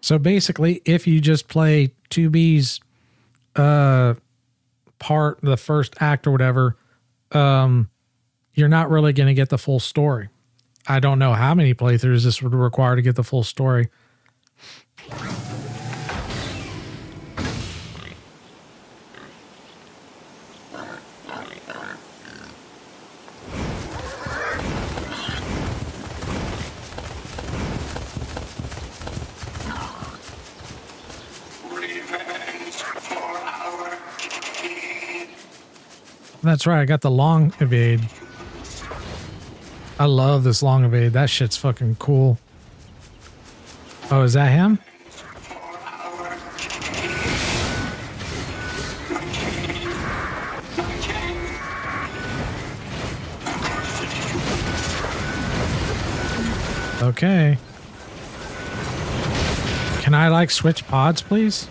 So basically, if you just play 2B's part, the first act or whatever, you're not really going to get the full story. I don't know how many playthroughs this would require to get the full story. That's right. I got the long evade. I love this long evade. That shit's fucking cool. Oh, is that him? Okay. Can I like switch pods, please?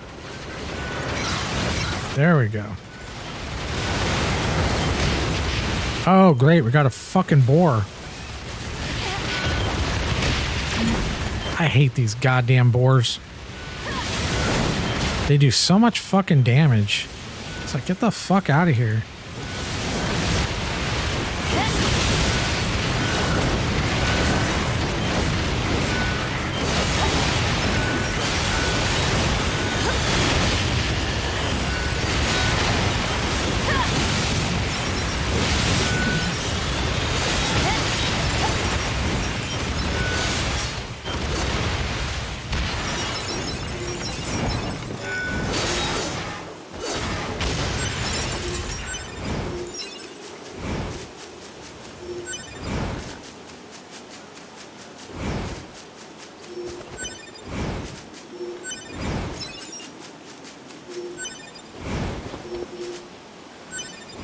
There we go. Oh, great. We got a fucking boar. I hate these goddamn boars. They do so much fucking damage. It's like, get the fuck out of here.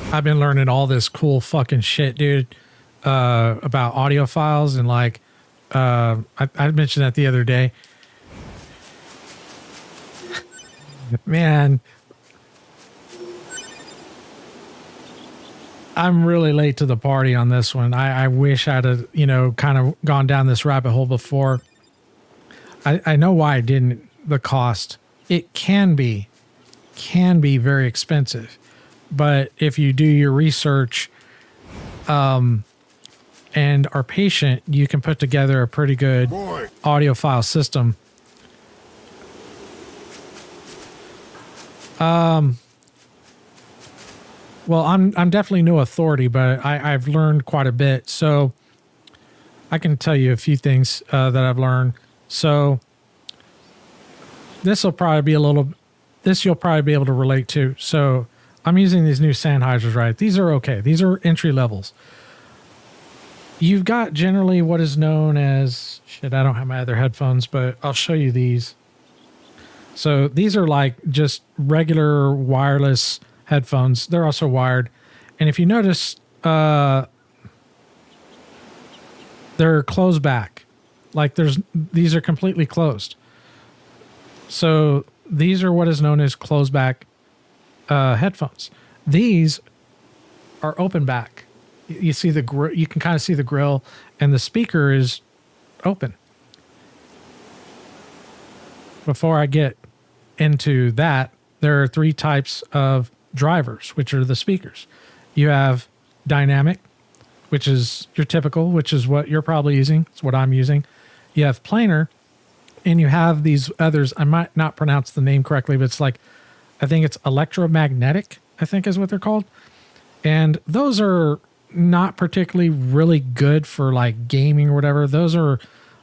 I've been learning all this cool fucking shit, dude, about audio files and like, I mentioned that the other day. Man, I'm really late to the party on this one. I wish I'd have, kind of gone down this rabbit hole before. I know why I didn't. The cost. It can be very expensive. But if you do your research and are patient, you can put together a pretty good audiophile system. Well, I'm definitely no authority, but I've learned quite a bit. So I can tell you a few things that I've learned. So this you'll probably be able to relate to. So I'm using these new Sennheisers, right? These are okay. These are entry levels. You've got generally what is known as, shit, I don't have my other headphones, but I'll show you these. So these are like just regular wireless headphones. They're also wired. And if you notice, they're closed back. Like these are completely closed. So these are what is known as closed back headphones. These are open back. You see you can kind of see the grill, and the speaker is open. Before I get into that, there are 3 types of drivers, which are the speakers. You have dynamic, which is your typical, which is what you're probably using. It's what I'm using. You have planar, and you have these others. I might not pronounce the name correctly, but it's like, I think it's electromagnetic, I think is what they're called. And those are not particularly really good for like gaming or whatever. Those are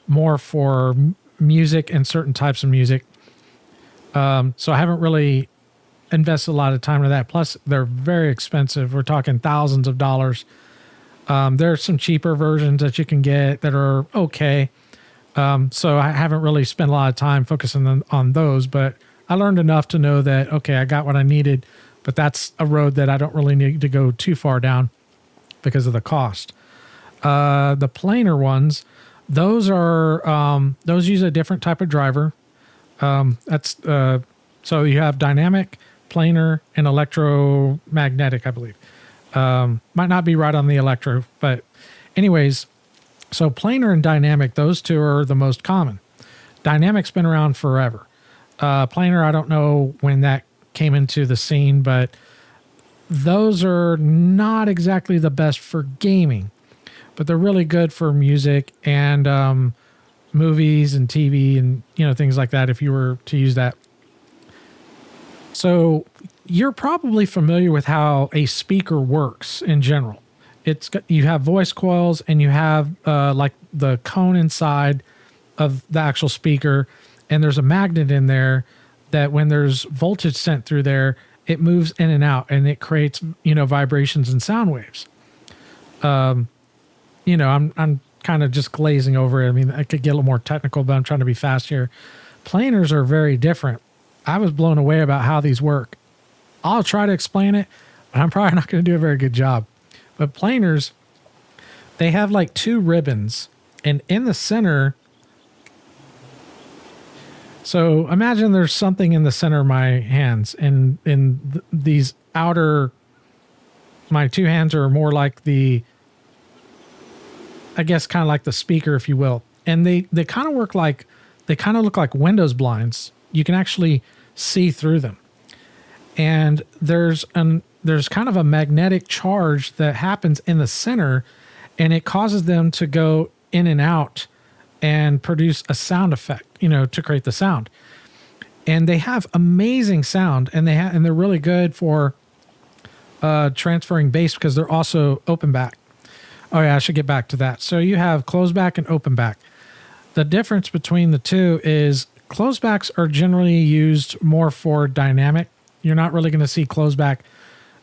more for music and certain types of music. So I haven't really invested a lot of time into that. Plus, they're very expensive. We're talking thousands of dollars. There's some cheaper versions that you can get that are okay. So I haven't really spent a lot of time focusing on those, but I learned enough to know that, okay, I got what I needed, but that's a road that I don't really need to go too far down because of the cost. The planar ones, those use a different type of driver. So you have dynamic, planar, and electromagnetic, I believe. Might not be right on the electro, but anyways, so planar and dynamic, those two are the most common. Dynamic's been around forever. Planar, I don't know when that came into the scene, but those are not exactly the best for gaming, but they're really good for music and movies and TV and things like that. If you were to use that, so you're probably familiar with how a speaker works in general. You have voice coils and you have like the cone inside of the actual speaker, and there's a magnet in there that when there's voltage sent through there, it moves in and out and it creates vibrations and sound waves. I'm kind of just glazing over it. I mean, I could get a little more technical, but I'm trying to be fast here. Planars are very different. I was blown away about how these work. I'll try to explain it, but I'm probably not going to do a very good job. But planars, they have like two ribbons, and in the center, so imagine there's something in the center of my hands, and these outer, my two hands are more like I guess kind of like the speaker, if you will. And they kind of look like windows blinds. You can actually see through them. And there's kind of a magnetic charge that happens in the center, and it causes them to go in and out and produce a sound effect, to create the sound. And they have amazing sound, and they're really good for transferring bass because they're also open back. Oh yeah, I should get back to that. So you have closed back and open back. The difference between the two is closed backs are generally used more for dynamic. You're not really going to see closed back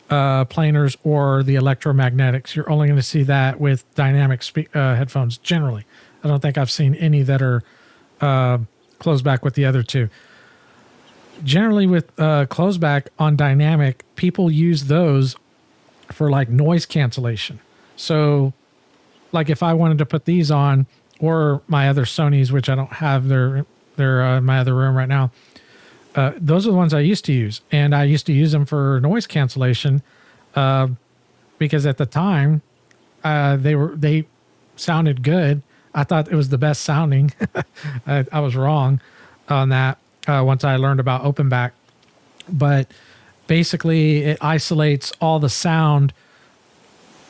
planars or the electromagnetics. You're only going to see that with dynamic headphones generally. I don't think I've seen any that are closed back with the other two. Generally with closed back on dynamic, people use those for like noise cancellation. So like if I wanted to put these on, or my other Sonys, which I don't have, they're in my other room right now. Those are the ones I used to use, and I used to use them for noise cancellation because at the time they sounded good. I thought it was the best sounding. I was wrong on that once I learned about open back, but basically it isolates all the sound.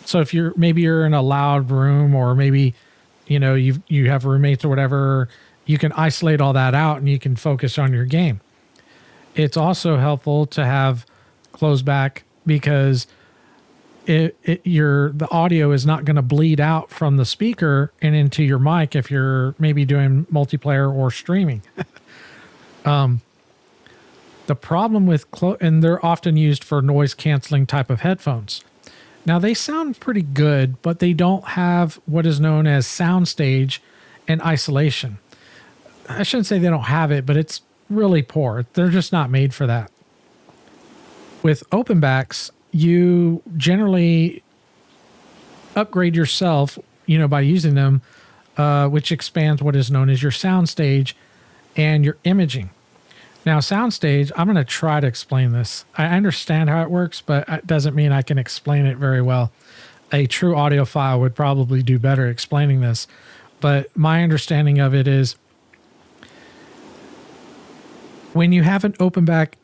So if you're in a loud room, or maybe you have roommates or whatever, you can isolate all that out and you can focus on your game. It's also helpful to have closed back because the audio is not going to bleed out from the speaker and into your mic if you're maybe doing multiplayer or streaming. The problem with and they're often used for noise canceling type of headphones. Now they sound pretty good, but they don't have what is known as soundstage and isolation. I shouldn't say they don't have it, but it's really poor. They're just not made for that. With open backs, you generally upgrade yourself, by using them, which expands what is known as your soundstage and your imaging. Now, soundstage, I'm going to try to explain this. I understand how it works, but it doesn't mean I can explain it very well. A true audiophile would probably do better explaining this. But my understanding of it is when you have an open back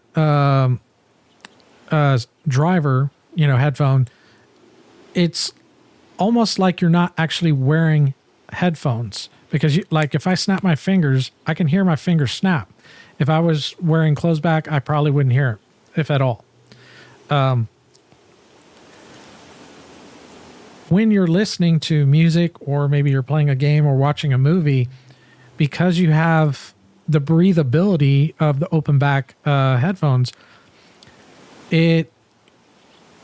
driver, headphone, it's almost like you're not actually wearing headphones, because like if I snap my fingers, I can hear my fingers snap. If I was wearing closed back, I probably wouldn't hear it, if at all. When you're listening to music, or maybe you're playing a game or watching a movie, because you have the breathability of the open back headphones, it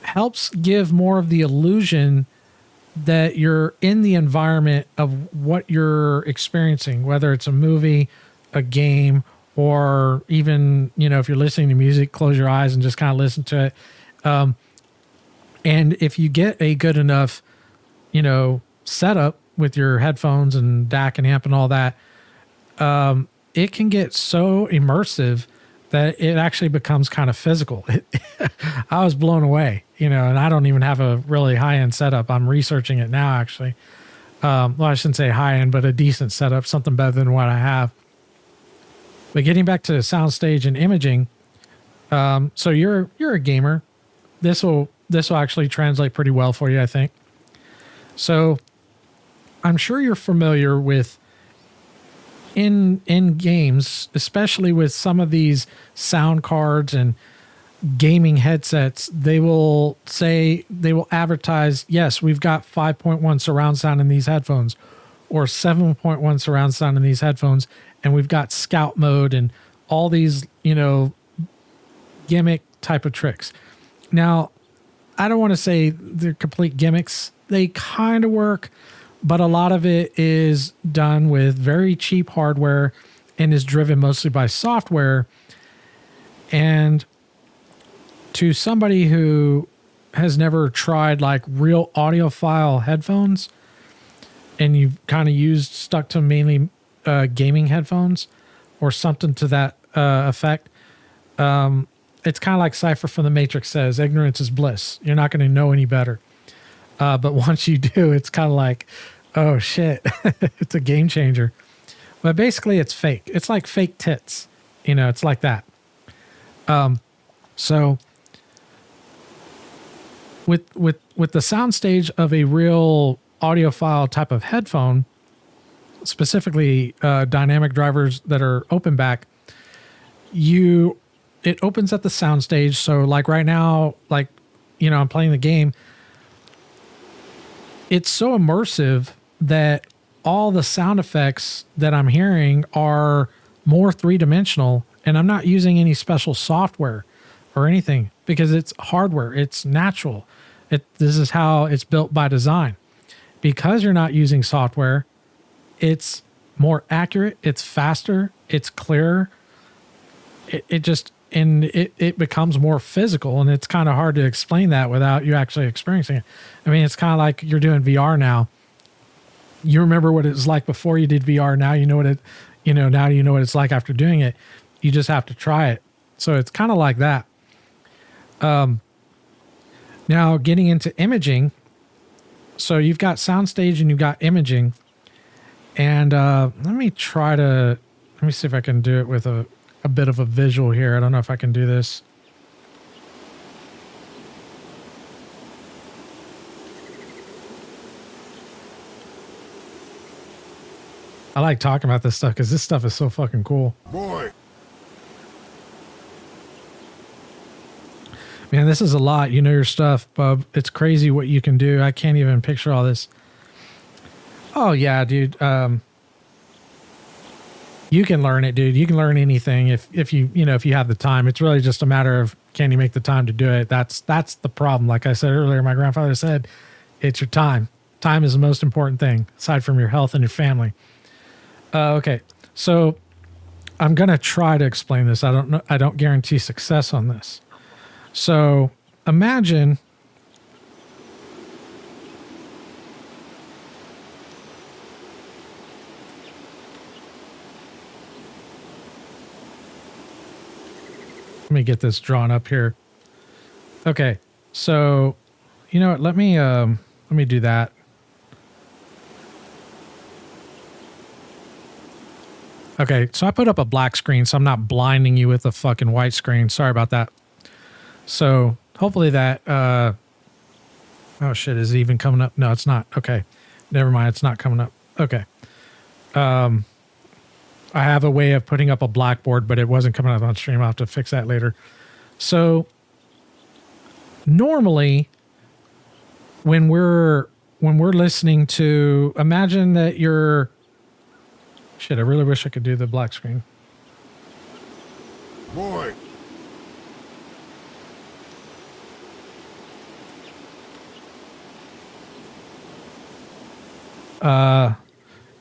helps give more of the illusion that you're in the environment of what you're experiencing, whether it's a movie, a game, or even, if you're listening to music, close your eyes and just kind of listen to it. And if you get a good enough, setup with your headphones and DAC and amp and all that, it can get so immersive that it actually becomes kind of physical. I was blown away, and I don't even have a really high-end setup. I'm researching it now, actually. Well, I shouldn't say high-end, but a decent setup, something better than what I have. But getting back to soundstage and imaging, so you're a gamer. This will actually translate pretty well for you, I think. So I'm sure you're familiar with in games, especially with some of these sound cards and gaming headsets, they will advertise, yes, we've got 5.1 surround sound in these headphones or 7.1 surround sound in these headphones, and we've got scout mode and all these, gimmick type of tricks. Now, I don't want to say they're complete gimmicks. They kind of work, but a lot of it is done with very cheap hardware and is driven mostly by software. And to somebody who has never tried like real audiophile headphones, and you've kind of stuck to mainly gaming headphones or something to that effect, it's kind of like Cypher from the Matrix says, ignorance is bliss. You're not going to know any better. But once you do, it's kind of like, oh shit, it's a game changer. But basically it's fake. It's like fake tits. It's like that. So with the soundstage of a real audiophile type of headphone, specifically dynamic drivers that are open back, it opens at the soundstage. So like right now, like, I'm playing the game. It's so immersive that all the sound effects that I'm hearing are more three-dimensional, and I'm not using any special software or anything because it's hardware. It's natural. This is how it's built by design. Because you're not using software, it's more accurate, it's faster, it's clearer. It becomes more physical, and it's kind of hard to explain that without you actually experiencing it. I mean, it's kind of like you're doing VR now. You remember what it was like before you did VR. Now you know now you know what it's like after doing it. You just have to try it. So it's kind of like that. Now getting into imaging. So you've got soundstage and you've got imaging. And let me see if I can do it with a bit of a visual here. I don't know if I can do this. I like talking about this stuff because this stuff is so fucking cool. Boy. Man, this is a lot. You know your stuff, bub. It's crazy what you can do. I can't even picture all this. Oh, yeah, dude. You can learn it, dude. You can learn anything if you have the time. It's really just a matter of, can you make the time to do it? That's the problem. Like I said earlier, my grandfather said, it's your time. Time is the most important thing, aside from your health and your family. Okay, so I'm gonna try to explain this. I don't know. I don't guarantee success on this. So imagine let me get this drawn up here. Okay, so you know what? Let me do that. Okay, so I put up a black screen, so I'm not blinding you with a fucking white screen. Sorry about that. So hopefully that, oh shit, is it even coming up? No, it's not. Okay, never mind. It's not coming up. Okay. I have a way of putting up a blackboard, but it wasn't coming up on stream. I'll have to fix that later. So normally when we're listening to, imagine that you're, shit, I really wish I could do the black screen. Boy.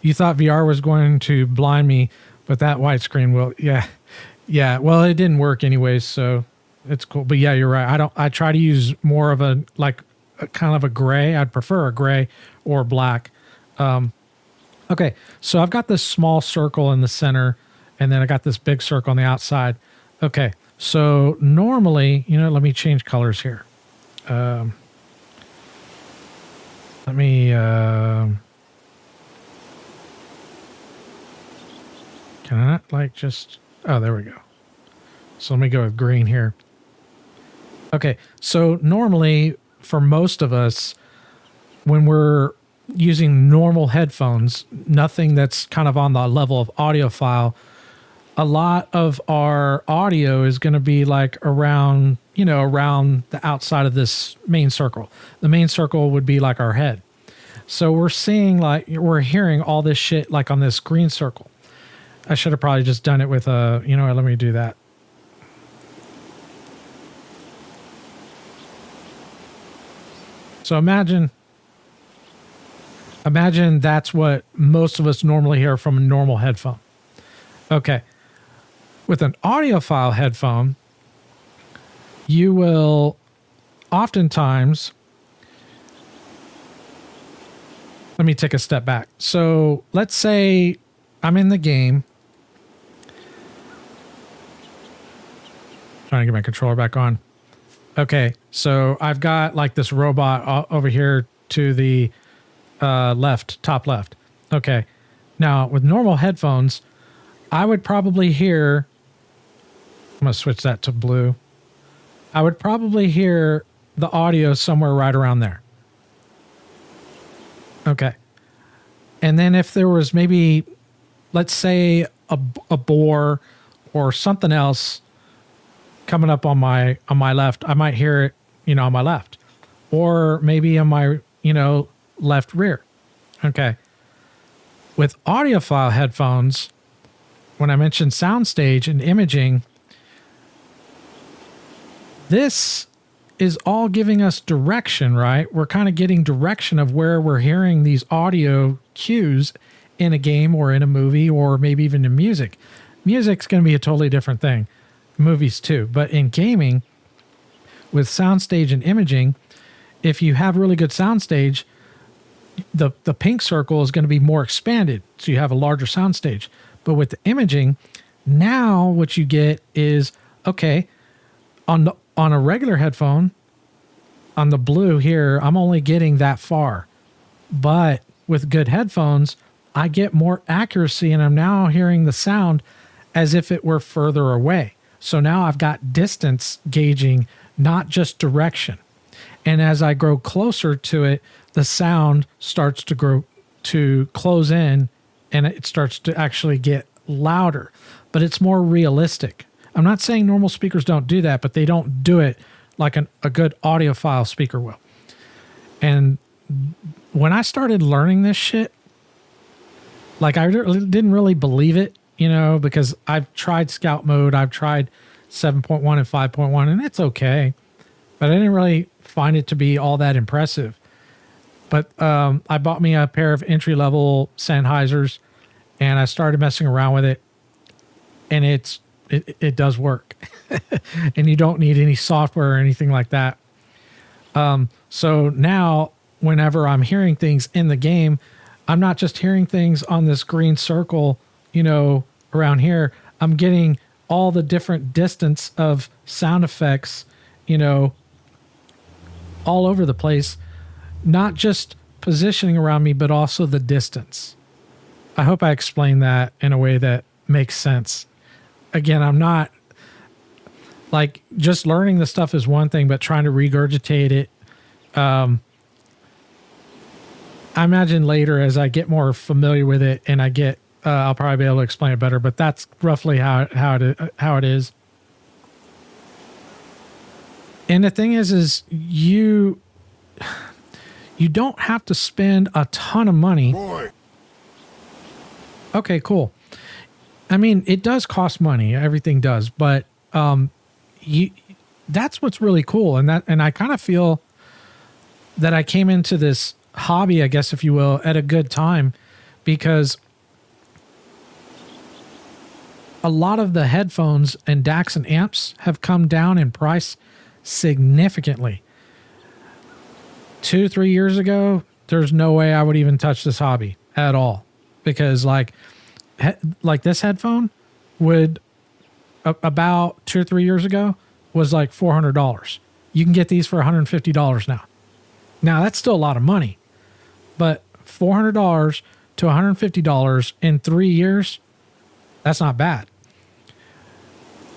You thought VR was going to blind me, but that white screen will, yeah. Well, it didn't work anyways, so it's cool. But yeah, you're right. I try to use more of a kind of a gray. I'd prefer a gray or black. Okay, so I've got this small circle in the center, and then I got this big circle on the outside. Okay, so normally, let me change colors here. Let me, can I not just, Oh, there we go. So let me go with green here. Okay. So normally for most of us, when we're using normal headphones, nothing that's kind of on the level of audiophile, a lot of our audio is going to be like around, around the outside of this main circle. The main circle would be like our head. So we're hearing all this shit like on this green circle. I should have probably just done it with let me do that. So imagine that's what most of us normally hear from a normal headphone. Okay. With an audiophile headphone, you will oftentimes, let me take a step back. So let's say I'm in the game. Trying to get my controller back on. Okay, so I've got like this robot over here to the top left. Okay, now with normal headphones, I would probably hear, I'm going to switch that to blue. I would probably hear the audio somewhere right around there. Okay. And then if there was maybe, let's say a boar or something else coming up on my left, I might hear it, on my left, or maybe on my, left rear. Okay. With audiophile headphones, when I mentioned soundstage and imaging, this is all giving us direction, right? We're kind of getting direction of where we're hearing these audio cues in a game or in a movie or maybe even in music. Music's going to be a totally different thing. Movies too. But in gaming, with soundstage and imaging, if you have really good soundstage, the pink circle is going to be more expanded. So you have a larger soundstage. But with the imaging, now what you get is, okay, on a regular headphone, on the blue here, I'm only getting that far. But with good headphones, I get more accuracy and I'm now hearing the sound as if it were further away. So now I've got distance gauging, not just direction. And as I grow closer to it, the sound starts to grow, to close in, and it starts to actually get louder, but it's more realistic. I'm not saying normal speakers don't do that, but they don't do it like a good audiophile speaker will. And when I started learning this shit, like I didn't really believe it, because I've tried Scout mode, I've tried 7.1 and 5.1, and it's okay, but I didn't really find it to be all that impressive. But I bought me a pair of entry-level Sennheisers, and I started messing around with it, and it does work. And you don't need any software or anything like that. So now whenever I'm hearing things in the game, I'm not just hearing things on this green circle, around here. I'm getting all the different distance of sound effects, all over the place, not just positioning around me, but also the distance. I hope I explained that in a way that makes sense. Again, I'm not like just learning the stuff is one thing, but trying to regurgitate it. I imagine later as I get more familiar with it and I get, I'll probably be able to explain it better, but that's roughly how it is. And the thing is you don't have to spend a ton of money. Boy. Okay, cool. I mean, it does cost money. Everything does, but that's what's really cool. And I kind of feel that I came into this hobby, I guess, if you will, at a good time, because a lot of the headphones and DACs and amps have come down in price significantly. 2-3 years ago, there's no way I would even touch this hobby at all, because like this headphone would about 2 or 3 years ago was like $400. You can get these for $150 now. Now that's still a lot of money, but $400 to $150 in 3 years, that's not bad.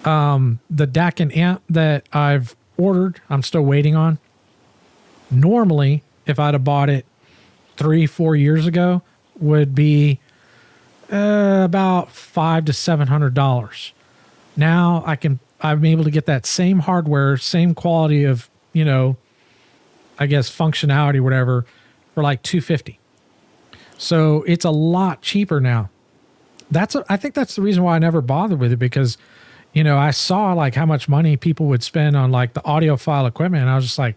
The DAC and amp that I've ordered, I'm still waiting on. Normally, if I'd have bought it 3-4 years ago, would be about $500 to $700. Now I'm able to get that same hardware, same quality of, I guess functionality, whatever, for like $250. So it's a lot cheaper now. I think that's the reason why I never bothered with it, because, I saw like how much money people would spend on like the audiophile equipment. And I was just like,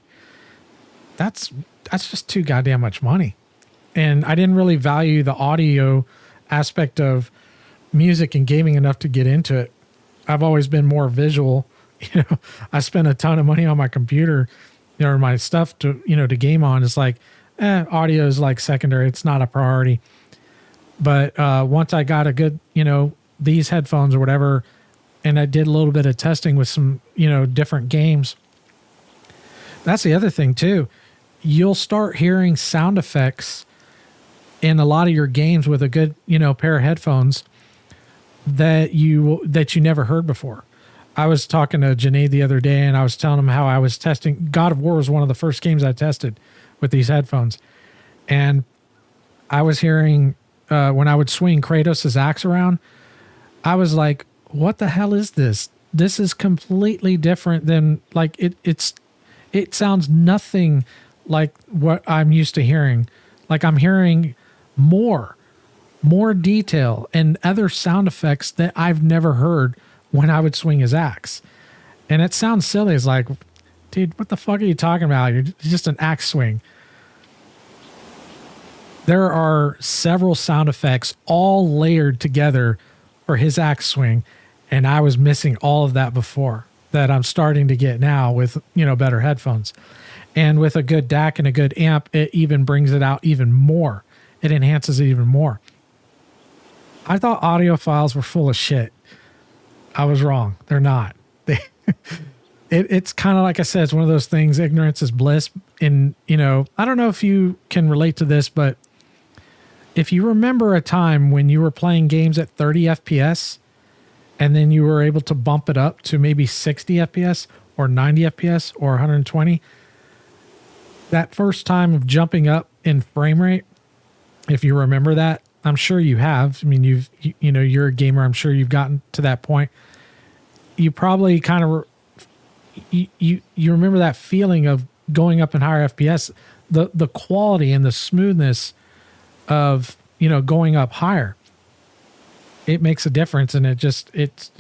that's just too goddamn much money. And I didn't really value the audio aspect of music and gaming enough to get into it. I've always been more visual. I spend a ton of money on my computer, or my stuff to game on. It's like, audio is like secondary. It's not a priority. But once I got a good, these headphones or whatever, and I did a little bit of testing with some, different games. That's the other thing too. You'll start hearing sound effects in a lot of your games with a good, pair of headphones that you never heard before. I was talking to Janae the other day, and I was telling him how I was testing. God of War was one of the first games I tested with these headphones. And I was hearing, when I would swing Kratos' axe around, I was like, what the hell is this? This is completely different than like it sounds nothing like what I'm used to hearing. Like I'm hearing more detail and other sound effects that I've never heard when I would swing his axe. And it sounds silly. It's like, dude, what the fuck are you talking about? You're just an axe swing. There are several sound effects all layered together for his axe swing. And I was missing all of that before, that I'm starting to get now with, better headphones. And with a good DAC and a good amp, it even brings it out even more. It enhances it even more. I thought audiophiles were full of shit. I was wrong. They're not. It's kind of like I said, it's one of those things, ignorance is bliss. And, I don't know if you can relate to this, but if you remember a time when you were playing games at 30 FPS and then you were able to bump it up to maybe 60 FPS or 90 FPS or 120, that first time of jumping up in frame rate, if you remember that, I'm sure you have. I mean, you're a gamer. I'm sure you've gotten to that point. You probably kind of, you remember that feeling of going up in higher FPS, the quality and the smoothness of, going up higher. It makes a difference, and it's just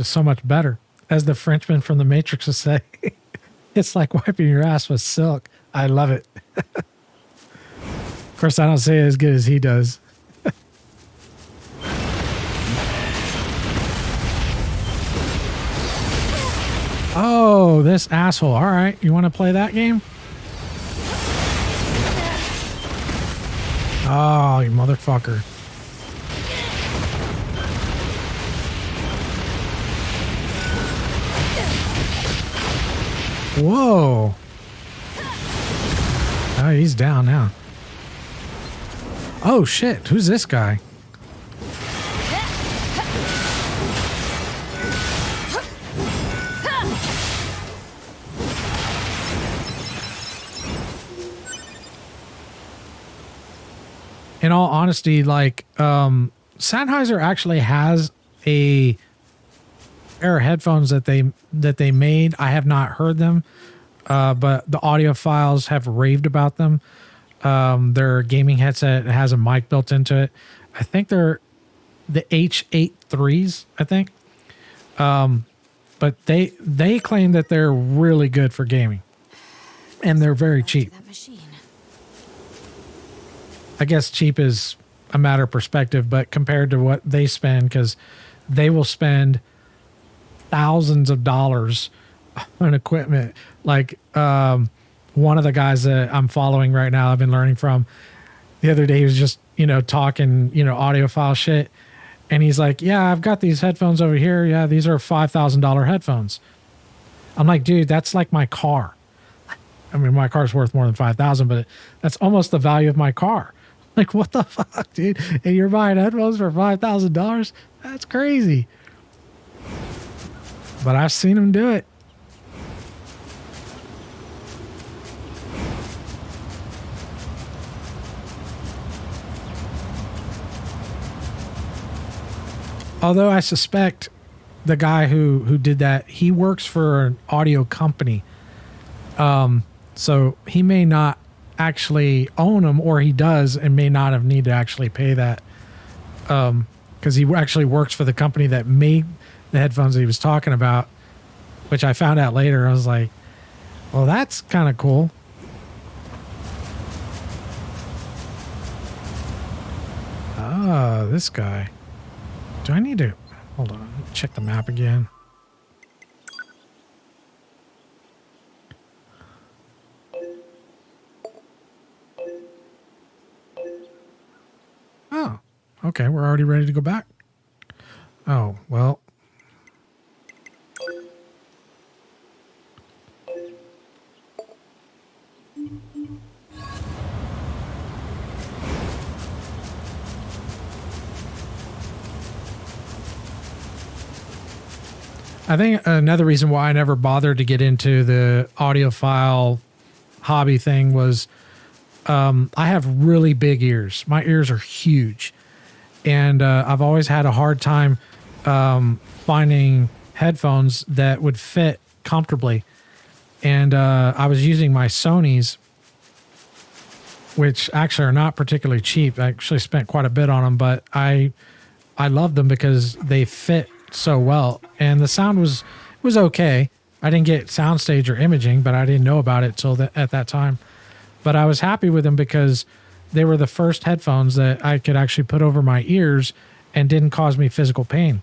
so much better. As the Frenchman from The Matrix would say, it's like wiping your ass with silk. I love it. Of course, I don't say it as good as he does. Oh, this asshole. All right. You want to play that game? Oh, you motherfucker. Whoa. Oh, he's down now. Oh, shit. Who's this guy? In all honesty, like, Sennheiser actually has a pair of headphones that they made. I have not heard them, but the audiophiles have raved about them. Their gaming headset has a mic built into it. I think they're the H83s, I think. But they claim that they're really good for gaming, and they're very cheap. I guess cheap is a matter of perspective, but compared to what they spend, because they will spend thousands of dollars on equipment. Like one of the guys that I'm following right now, I've been learning from, the other day he was just, talking, audiophile shit. And he's like, yeah, I've got these headphones over here. Yeah, these are $5,000 headphones. I'm like, dude, that's like my car. I mean, my car's worth more than 5,000, but that's almost the value of my car. Like, what the fuck, dude? And you're buying headphones for $5,000? That's crazy. but I've seen them do it. Although I suspect the guy who did that, he works for an audio company. So he may not actually own them, or he does and may not have need to actually pay that. Because he actually works for the company that made the headphones that he was talking about, which I found out later. I was like, well, that's kind of cool. Ah, this guy. Do I need to... Hold on. Check the map again. Oh, okay. We're already ready to go back. Oh, well. I think another reason why I never bothered to get into the audiophile hobby thing was I have really big ears. My ears are huge. And I've always had a hard time finding headphones that would fit comfortably. And I was using my Sonys, which actually are not particularly cheap. I actually spent quite a bit on them, but I love them because they fit so well, and the sound was okay. I didn't get soundstage or imaging, but I didn't know about it till at that time. But I was happy with them because they were the first headphones that I could actually put over my ears and didn't cause me physical pain.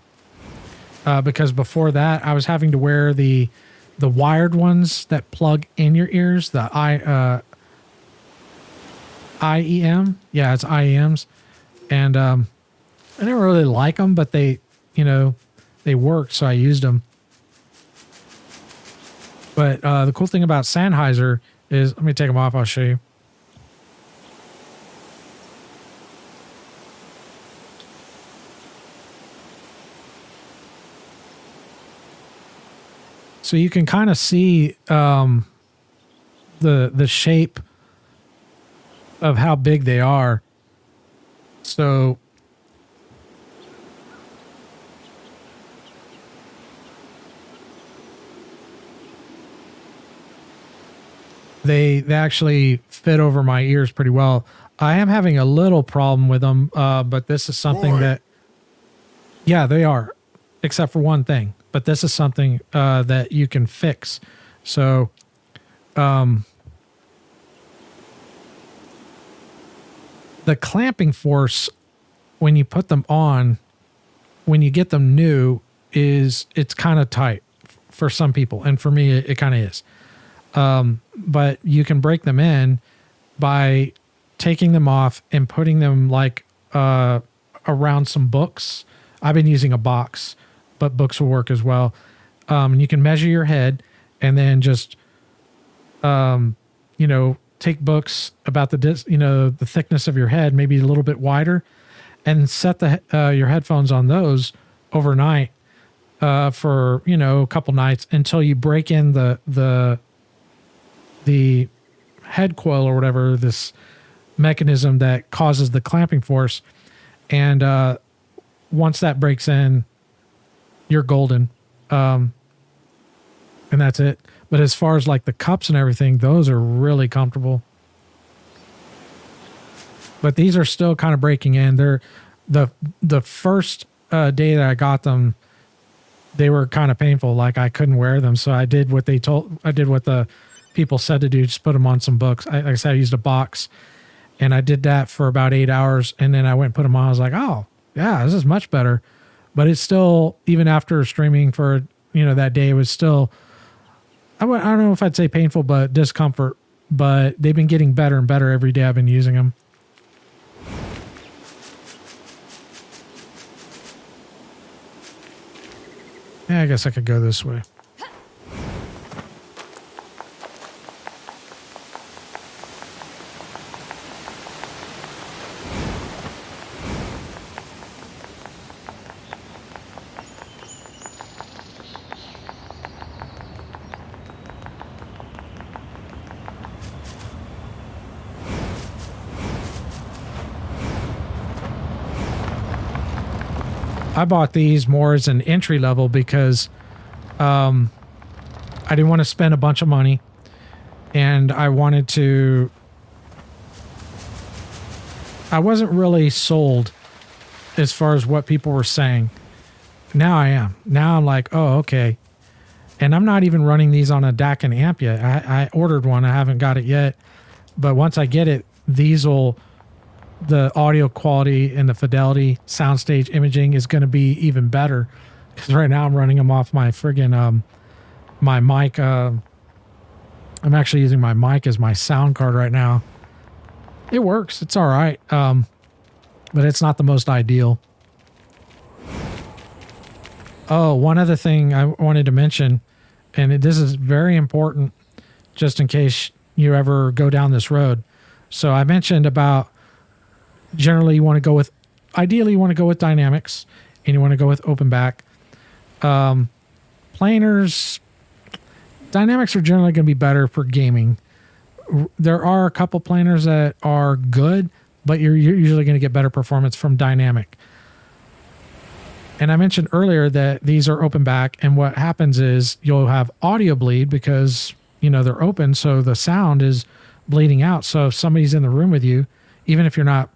Because before that, I was having to wear the wired ones that plug in your ears, the IEM. Yeah, it's IEMs, and I didn't really like them, but they worked, so I used them. But the cool thing about Sennheiser is, let me take them off, I'll show you. So you can kind of see the shape of how big they are. So they actually fit over my ears pretty well. I am having a little problem with them, but this is something that, yeah, they are, except for one thing. But this is something that you can fix. So, the clamping force when you put them on, when you get them new, it's kind of tight for some people, and for me, it kind of is. But you can break them in by taking them off and putting them like around some books. I've been using a box, but books will work as well. And you can measure your head and then just, take books about the thickness of your head, maybe a little bit wider, and set your headphones on those overnight for, a couple nights until you break in the head coil or whatever, this mechanism that causes the clamping force. And once that breaks in, you're golden. And that's it. But as far as like the cups and everything, those are really comfortable. But these are still kind of breaking in. They're the first day that I got them, they were kind of painful. Like I couldn't wear them. So I did what the people said to do, just put them on some books. Like I said, I used a box, and I did that for about 8 hours. And then I went and put them on. I was like, oh yeah, this is much better. But it's still, even after streaming for, that day, it was still, I don't know if I'd say painful, but discomfort. But they've been getting better and better every day I've been using them. Yeah, I guess I could go this way. I bought these more as an entry level because I didn't want to spend a bunch of money, and I wasn't really sold as far as what people were saying. Now I am. Now I'm like, oh, okay. And I'm not even running these on a DAC and amp yet. I ordered one. I haven't got it yet. But once I get it, the audio quality and the fidelity, soundstage imaging is going to be even better. Because right now I'm running them off my friggin' my mic. I'm actually using my mic as my sound card right now. It works. It's all right. But it's not the most ideal. Oh, one other thing I wanted to mention, and this is very important just in case you ever go down this road. So I mentioned about generally ideally you want to go with dynamics and you want to go with open back. Planers, dynamics are generally going to be better for gaming. There are a couple planers that are good, but you're usually going to get better performance from dynamic. And I mentioned earlier that these are open back, and what happens is you'll have audio bleed because, they're open, so the sound is bleeding out. So if somebody's in the room with you, even if you're not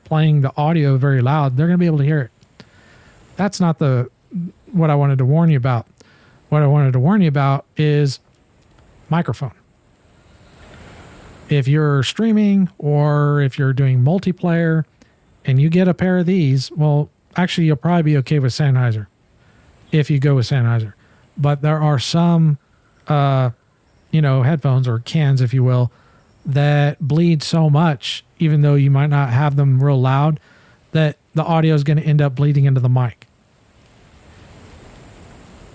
playing the audio very loud, they're going to be able to hear it. That's not what I wanted to warn you about. What I wanted to warn you about is microphone. If you're streaming or if you're doing multiplayer and you get a pair of these, well, actually, you'll probably be okay with Sennheiser if you go with Sennheiser. But there are some, headphones or cans, if you will, that bleed so much, even though you might not have them real loud, that the audio is going to end up bleeding into the mic.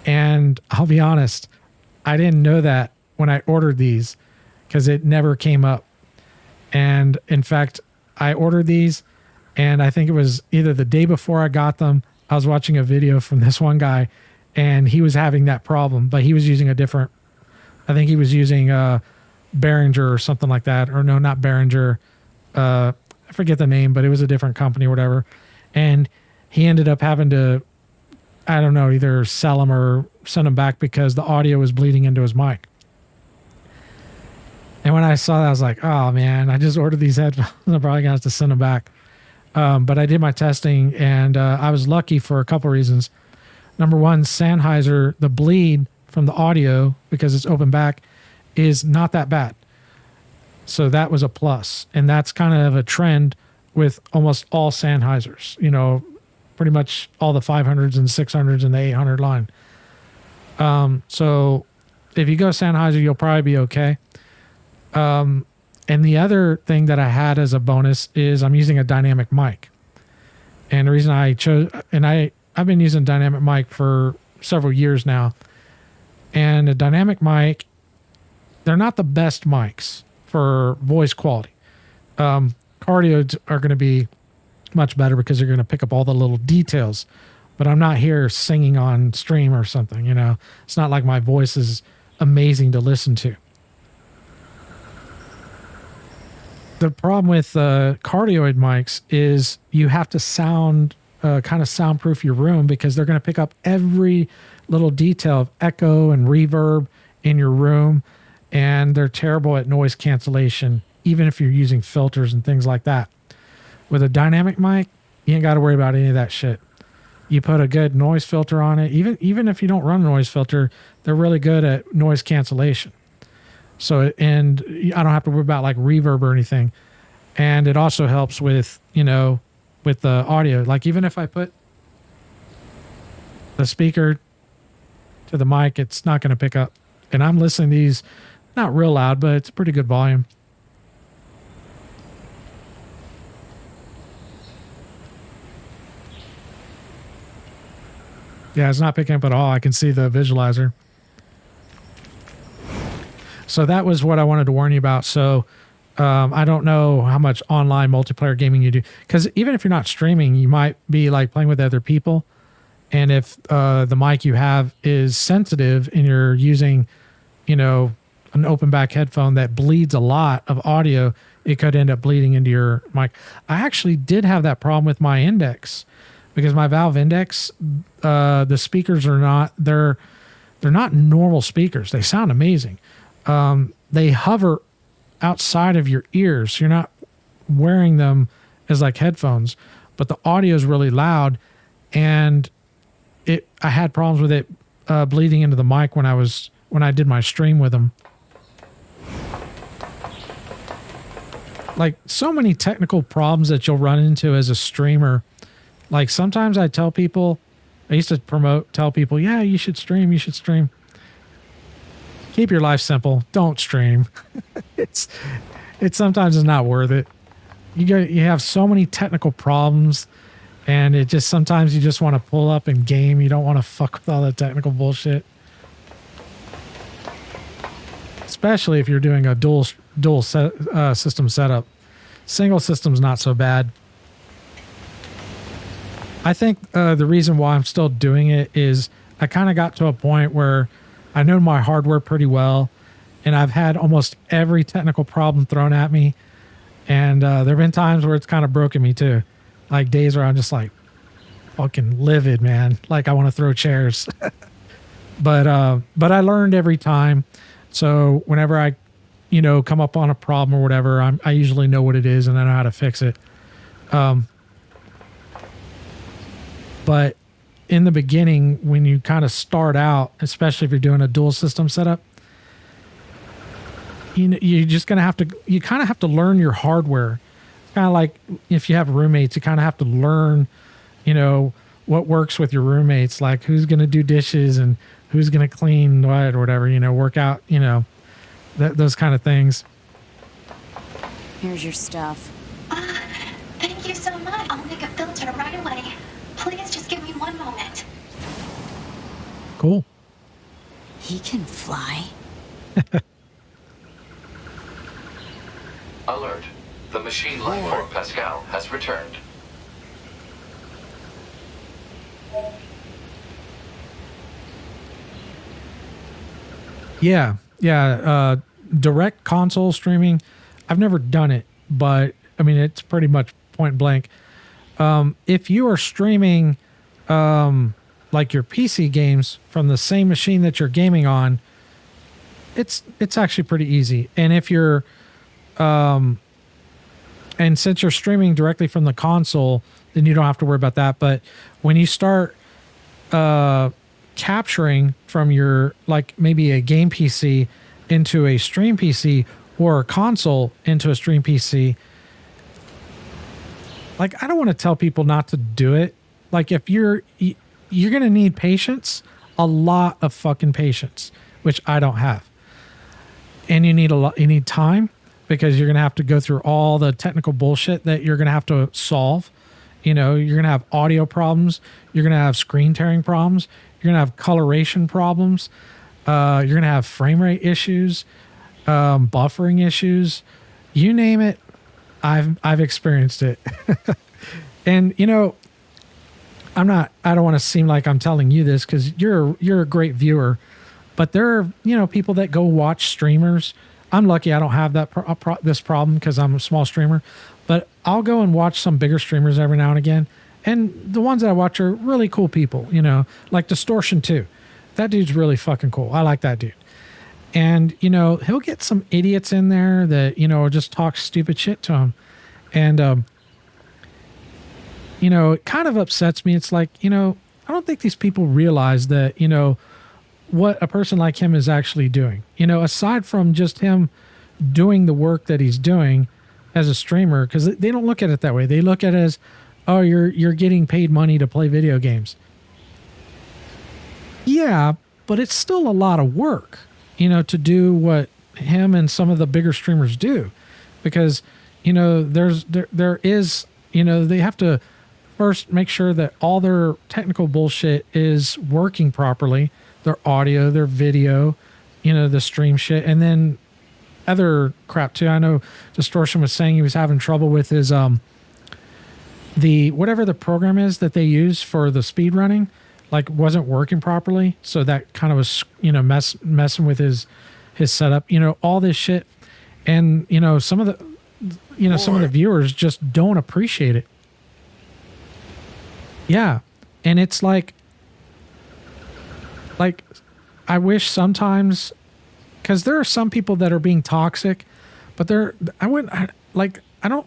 And I'll be honest, I didn't know that when I ordered these because it never came up. And in fact, I ordered these, and I think it was either the day before I got them, I was watching a video from this one guy, and he was having that problem, but he was using I think he was using Behringer or something like that. Or no, not Behringer. I forget the name, but it was a different company or whatever. And he ended up having to, I don't know, either sell them or send them back because the audio was bleeding into his mic. And when I saw that, I was like, oh man, I just ordered these headphones. I'm probably gonna have to send them back. But I did my testing, and I was lucky for a couple reasons. Number one, Sennheiser, the bleed from the audio, because it's open back, is not that bad. So that was a plus. And that's kind of a trend with almost all Sennheisers, pretty much all the 500s and 600s and the 800 line. So if you go Sennheiser, you'll probably be okay. And the other thing that I had as a bonus is I'm using a dynamic mic. And the reason I chose, and I've been using dynamic mic for several years now. And a dynamic mic, they're not the best mics for voice quality. Cardio are going to be much better because they're going to pick up all the little details. But I'm not here singing on stream or something, It's not like my voice is amazing to listen to. The problem with cardioid mics is you have to kind of soundproof your room because they're going to pick up every little detail of echo and reverb in your room, and they're terrible at noise cancellation, even if you're using filters and things like that. With a dynamic mic, you ain't got to worry about any of that shit. You put a good noise filter on it. Even if you don't run a noise filter, they're really good at noise cancellation. So, and I don't have to worry about like reverb or anything. And it also helps with, with the audio. Like even if I put the speaker to the mic, it's not going to pick up. And I'm listening to these, not real loud, but it's a pretty good volume. Yeah, it's not picking up at all. I can see the visualizer. So that was what I wanted to warn you about. So I don't know how much online multiplayer gaming you do, because even if you're not streaming, you might be like playing with other people. And if the mic you have is sensitive and you're using, an open back headphone that bleeds a lot of audio, it could end up bleeding into your mic. I actually did have that problem with my Index because my Valve Index, the speakers are not, they're not normal speakers. They sound amazing. They hover outside of your ears. You're not wearing them as like headphones, but the audio is really loud, and I had problems with it bleeding into the mic when I did my stream with them. Like, so many technical problems that you'll run into as a streamer. Like, sometimes I tell people, I used to tell people, yeah, you should stream. Keep your life simple. Don't stream. It's sometimes it's not worth it. You have so many technical problems, and it just, sometimes you just want to pull up and game. You don't want to fuck with all the technical bullshit. Especially if you're doing a dual system setup. Single system's not so bad. I think the reason why I'm still doing it is I kind of got to a point where I know my hardware pretty well, and I've had almost every technical problem thrown at me. And there have been times where it's kind of broken me too. Like days where I'm just like fucking livid, man. Like I want to throw chairs. But I learned every time. So whenever I, come up on a problem or whatever, I usually know what it is and I know how to fix it. But in the beginning, when you kind of start out, especially if you're doing a dual system setup, you're just going to have to, you kind of have to learn your hardware. It's kind of like if you have roommates, you kind of have to learn, what works with your roommates, like who's going to do dishes and who's going to clean what or whatever, work out, those kind of things. Here's your stuff. Thank you so much. I'll make a filter right away. Please just give me one moment. Cool. He can fly. Alert. The machine life form Pascal has returned. Yeah. Direct console streaming, I've never done it, but I mean, it's pretty much point blank. If you are streaming like your PC games from the same machine that you're gaming on, it's actually pretty easy. And if you're and since you're streaming directly from the console, then you don't have to worry about that. But when you start capturing from your, like maybe a game PC into a stream PC or a console into a stream PC, like I don't want to tell people not to do it. Like if you're going to need patience, a lot of fucking patience, which I don't have. And you need time, because you're going to have to go through all the technical bullshit that you're going to have to solve. You're going to have audio problems. You're going to have screen tearing problems. You're going to have coloration problems. You're going to have frame rate issues, buffering issues. You name it, I've experienced it. And, I don't want to seem like I'm telling you this because you're a great viewer, but there are, people that go watch streamers. I'm lucky I don't have this problem because I'm a small streamer, but I'll go and watch some bigger streamers every now and again. And the ones that I watch are really cool people, like Distortion 2. That dude's really fucking cool. I like that dude. And, he'll get some idiots in there that, just talk stupid shit to him. And, it kind of upsets me. It's like, I don't think these people realize that, what a person like him is actually doing. Aside from just him doing the work that he's doing as a streamer, because they don't look at it that way. They look at it as, oh, you're getting paid money to play video games. Yeah, but it's still a lot of work, to do what him and some of the bigger streamers do, because, there is, they have to first make sure that all their technical bullshit is working properly, their audio, their video, the stream shit, and then other crap too. I know Distortion was saying he was having trouble with his, the, whatever the program is that they use for the speed running, like wasn't working properly. So that kind of was, messing with his setup, all this shit. And, some of the viewers just don't appreciate it. Yeah. And it's like I wish sometimes, because there are some people that are being toxic, but I don't,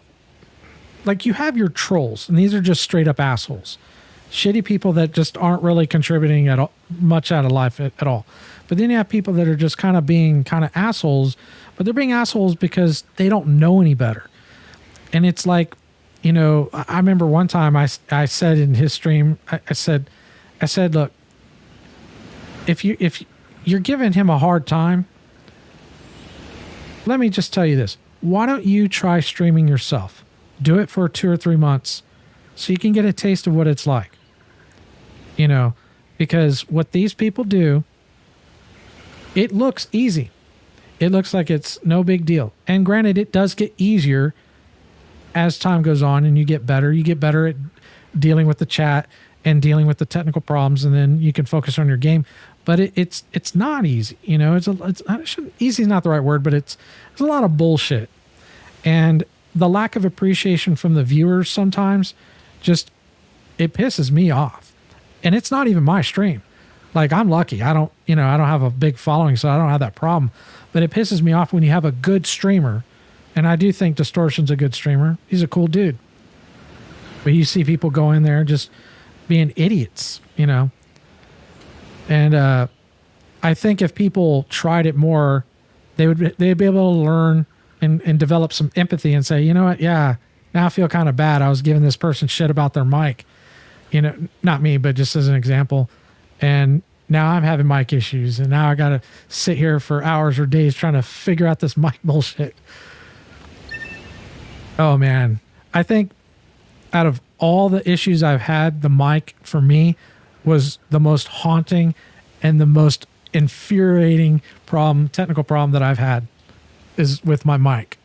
like, you have your trolls, and these are just straight up assholes. Shitty people that just aren't really contributing at all, much out of life at all. But then you have people that are just kind of being kind of assholes, but they're being assholes because they don't know any better. And it's like, I remember one time I said in his stream, I said, look, if you're giving him a hard time, let me just tell you this. Why don't you try streaming yourself? Do it for 2 or 3 months so you can get a taste of what it's like. Because what these people do, it looks easy. It looks like it's no big deal. And granted, it does get easier as time goes on and you get better. You get better at dealing with the chat and dealing with the technical problems, and then you can focus on your game. But it's not easy. Easy is not the right word, but it's a lot of bullshit. And the lack of appreciation from the viewers sometimes it pisses me off. And it's not even my stream. Like, I'm lucky. I don't have a big following, so I don't have that problem. But it pisses me off when you have a good streamer. And I do think Distortion's a good streamer. He's a cool dude. But you see people go in there just being idiots, And I think if people tried it more, they'd be able to learn and develop some empathy and say, you know what? Yeah, now I feel kind of bad. I was giving this person shit about their mic. Not me, but just as an example. And now I'm having mic issues, and now I got to sit here for hours or days trying to figure out this mic bullshit. Oh, man. I think out of all the issues I've had, the mic for me was the most haunting and the most infuriating technical problem that I've had is with my mic.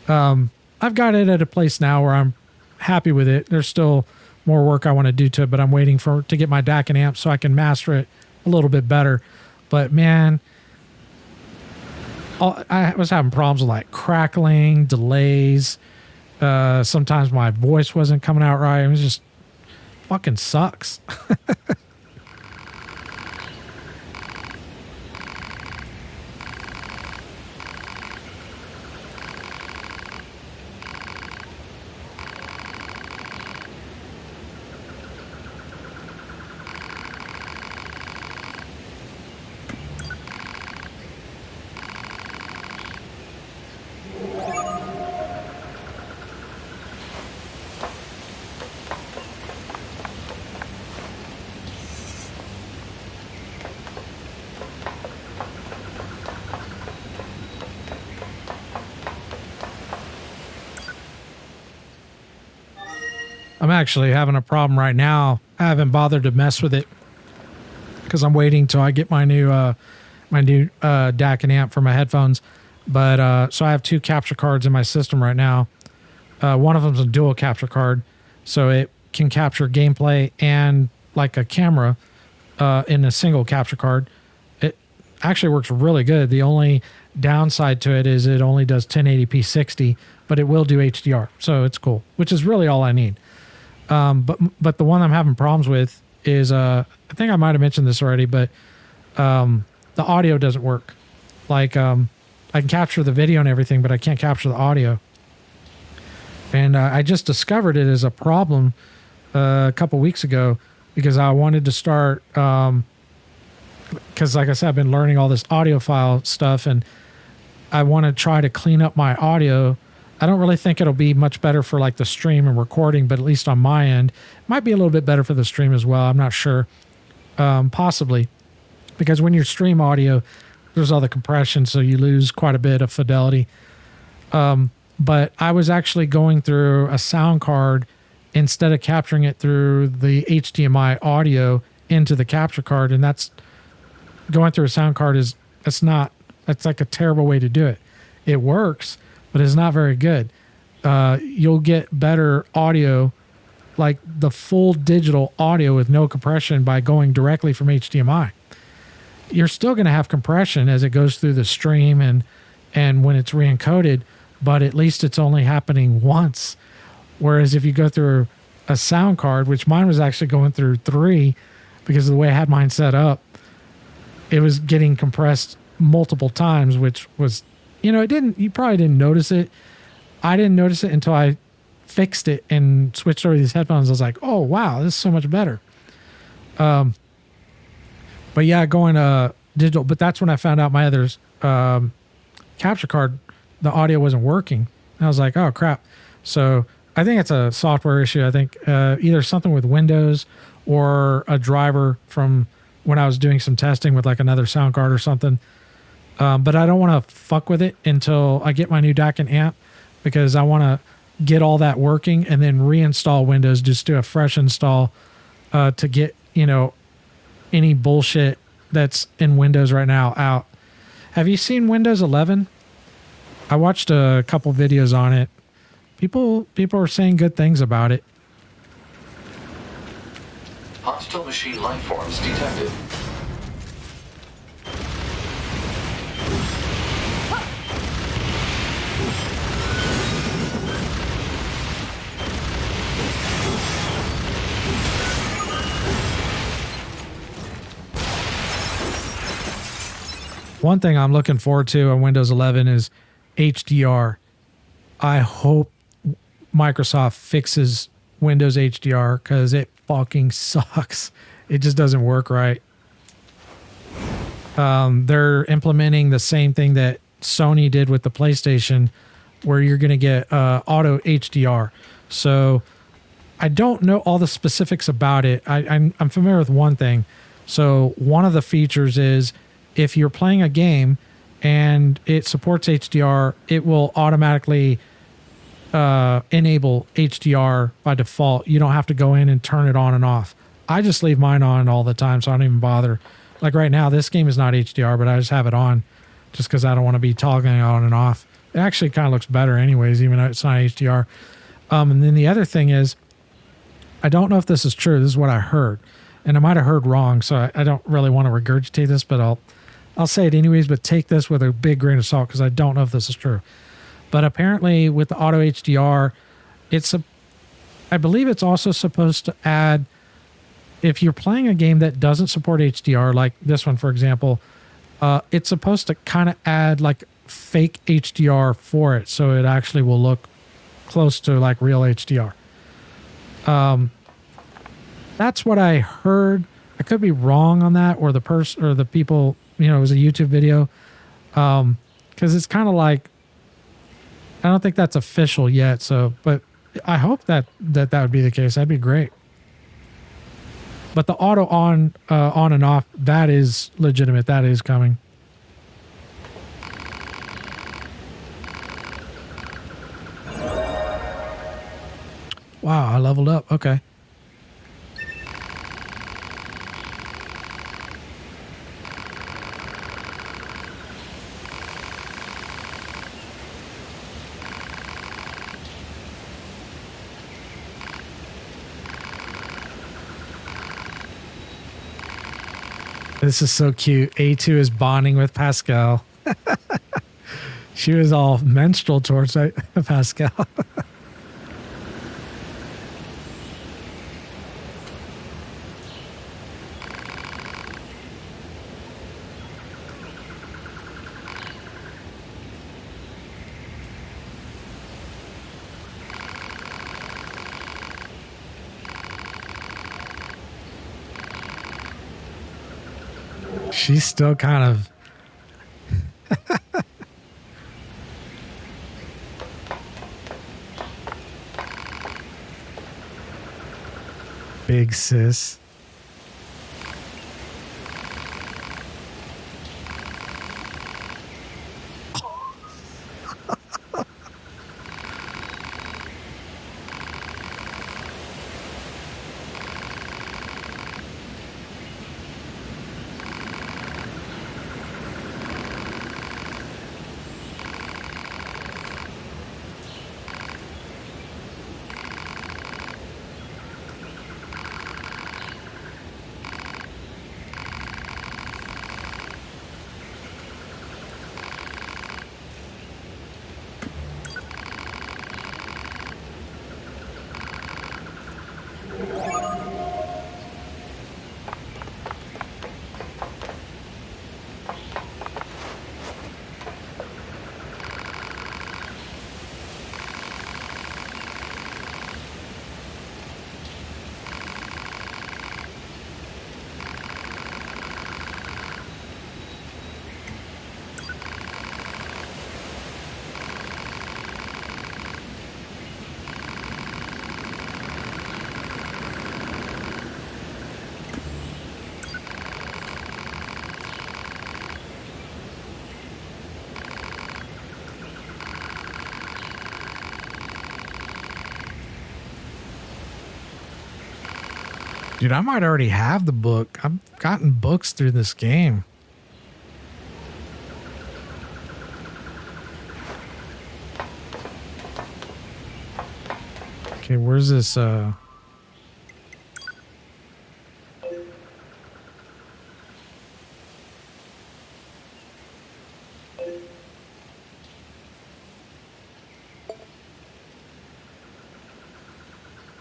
I've got it at a place now where I'm happy with it. There's still more work I want to do to it, but I'm waiting to get my DAC and amp so I can master it a little bit better. But man, I was having problems with like crackling, delays. Sometimes my voice wasn't coming out right. It was just fucking sucks. I'm actually having a problem right now. I haven't bothered to mess with it because I'm waiting till I get my new DAC and amp for my headphones. But so I have 2 capture cards in my system right now. One of them's a dual capture card, so it can capture gameplay and like a camera in a single capture card. It actually works really good. The only downside to it is it only does 1080p 60, but it will do HDR, so it's cool, which is really all I need. But the one I'm having problems with is I think I might have mentioned this already, but the audio doesn't work. Like I can capture the video and everything, but I can't capture the audio. And I just discovered it as a problem a couple weeks ago because I wanted to start because, like I said, I've been learning all this audiophile stuff, and I want to try to clean up my audio. I don't really think it'll be much better for like the stream and recording, but at least on my end, it might be a little bit better for the stream as well. I'm not sure. Possibly. Because when you stream audio, there's all the compression, so you lose quite a bit of fidelity. But I was actually going through a sound card instead of capturing it through the HDMI audio into the capture card, and that's going through a sound card that's like a terrible way to do it. It works, but it's not very good. You'll get better audio, like the full digital audio with no compression, by going directly from HDMI. You're still going to have compression as it goes through the stream and when it's re-encoded, but at least it's only happening once. Whereas if you go through a sound card, which mine was actually going through 3 because of the way I had mine set up. It was getting compressed multiple times, which was, you probably didn't notice it. I didn't notice it until I fixed it and switched over to these headphones. I was like, oh, wow, this is so much better. But yeah, going digital. But that's when I found out my other capture card, the audio wasn't working. And I was like, oh, crap. So I think it's a software issue. I think either something with Windows or a driver from when I was doing some testing with like another sound card or something. But I don't want to fuck with it until I get my new DAC and amp, because I want to get all that working and then reinstall Windows, just do a fresh install to get, any bullshit that's in Windows right now out. Have you seen Windows 11? I watched a couple videos on it. People are saying good things about it. Hostile machine life forms detected. One thing I'm looking forward to on Windows 11 is HDR. I hope Microsoft fixes Windows HDR because it fucking sucks. It just doesn't work right. They're implementing the same thing that Sony did with the PlayStation, where you're going to get auto HDR. So I don't know all the specifics about it. I'm familiar with one thing. So one of the features is if you're playing a game and it supports HDR, it will automatically enable HDR by default. You don't have to go in and turn it on and off. I just leave mine on all the time, so I don't even bother. Like right now, this game is not HDR, but I just have it on just because I don't want to be toggling it on and off. It actually kind of looks better anyways, even though it's not HDR. And then the other thing is, I don't know if this is true. This is what I heard. And I might have heard wrong, so I don't really want to regurgitate this, but I'll say it anyways, but take this with a big grain of salt because I don't know if this is true. But apparently with the auto HDR, I believe it's also supposed to add, if you're playing a game that doesn't support HDR, like this one, for example, it's supposed to kind of add like fake HDR for it. So it actually will look close to like real HDR. That's what I heard. I could be wrong on that, or the person or the people, it was a YouTube video. Cause it's kind of like, I don't think that's official yet. So, but I hope that would be the case. That'd be great. But the auto on and off, that is legitimate. That is coming. Wow, I leveled up. Okay. This is so cute. A2 is bonding with Pascal. She was all menstrual towards Pascal. She's still kind of... Big sis. Dude, I might already have the book. I've gotten books through this game. Okay, where's this, wait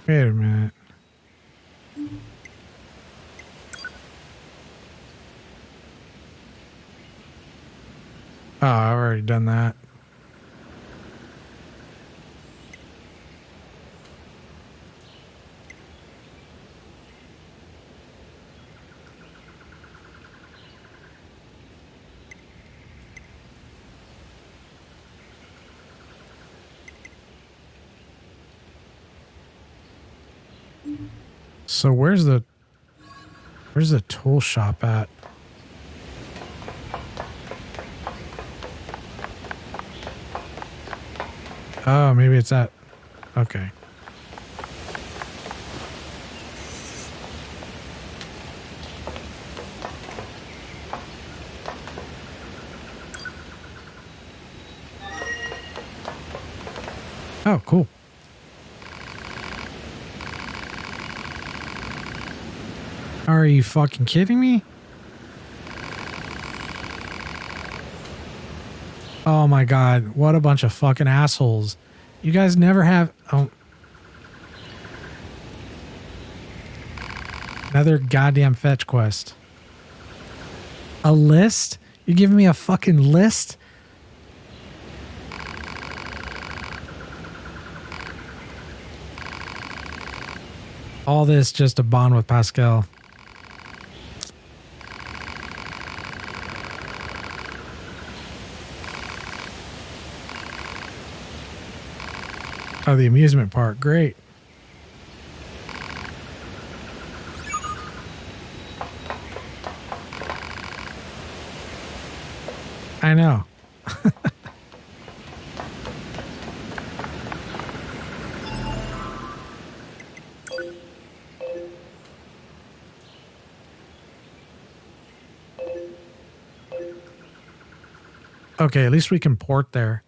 a minute. Oh, I've already done that. So where's the tool shop at? Oh, maybe it's at, okay. Oh, cool. Are you fucking kidding me? Oh my god, what a bunch of fucking assholes. You guys never have... Oh. Another goddamn fetch quest. A list? You're giving me a fucking list? All this just to bond with Pascal. Oh, the amusement park. Great. I know. Okay, at least we can port there.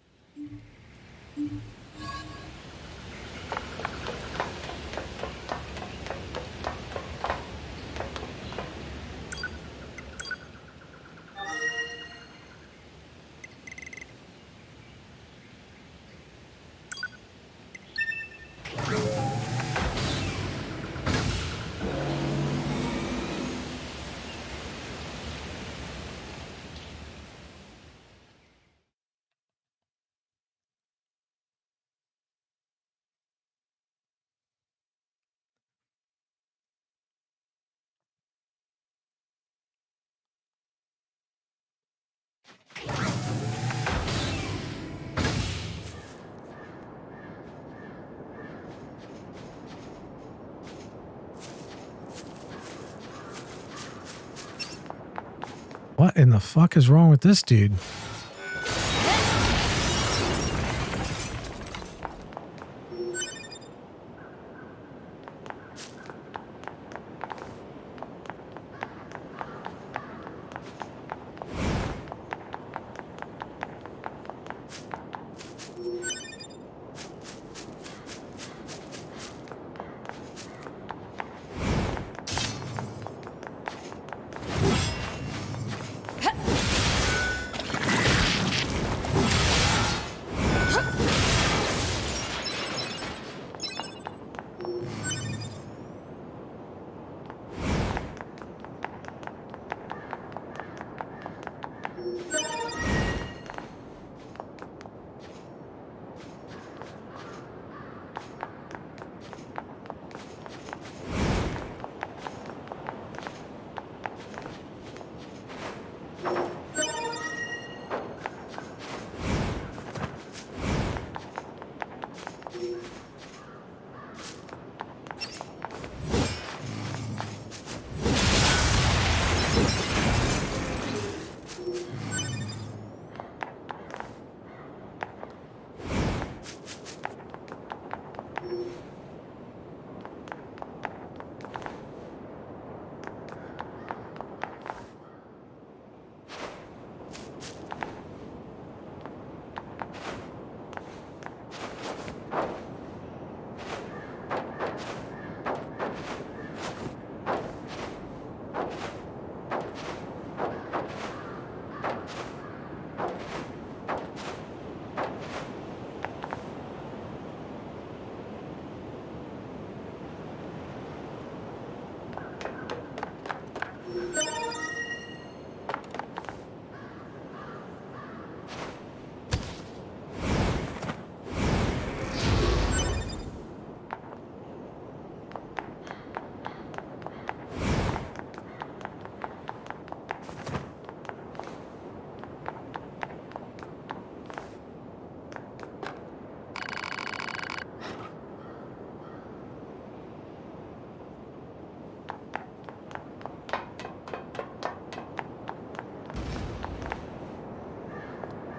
What in the fuck is wrong with this dude?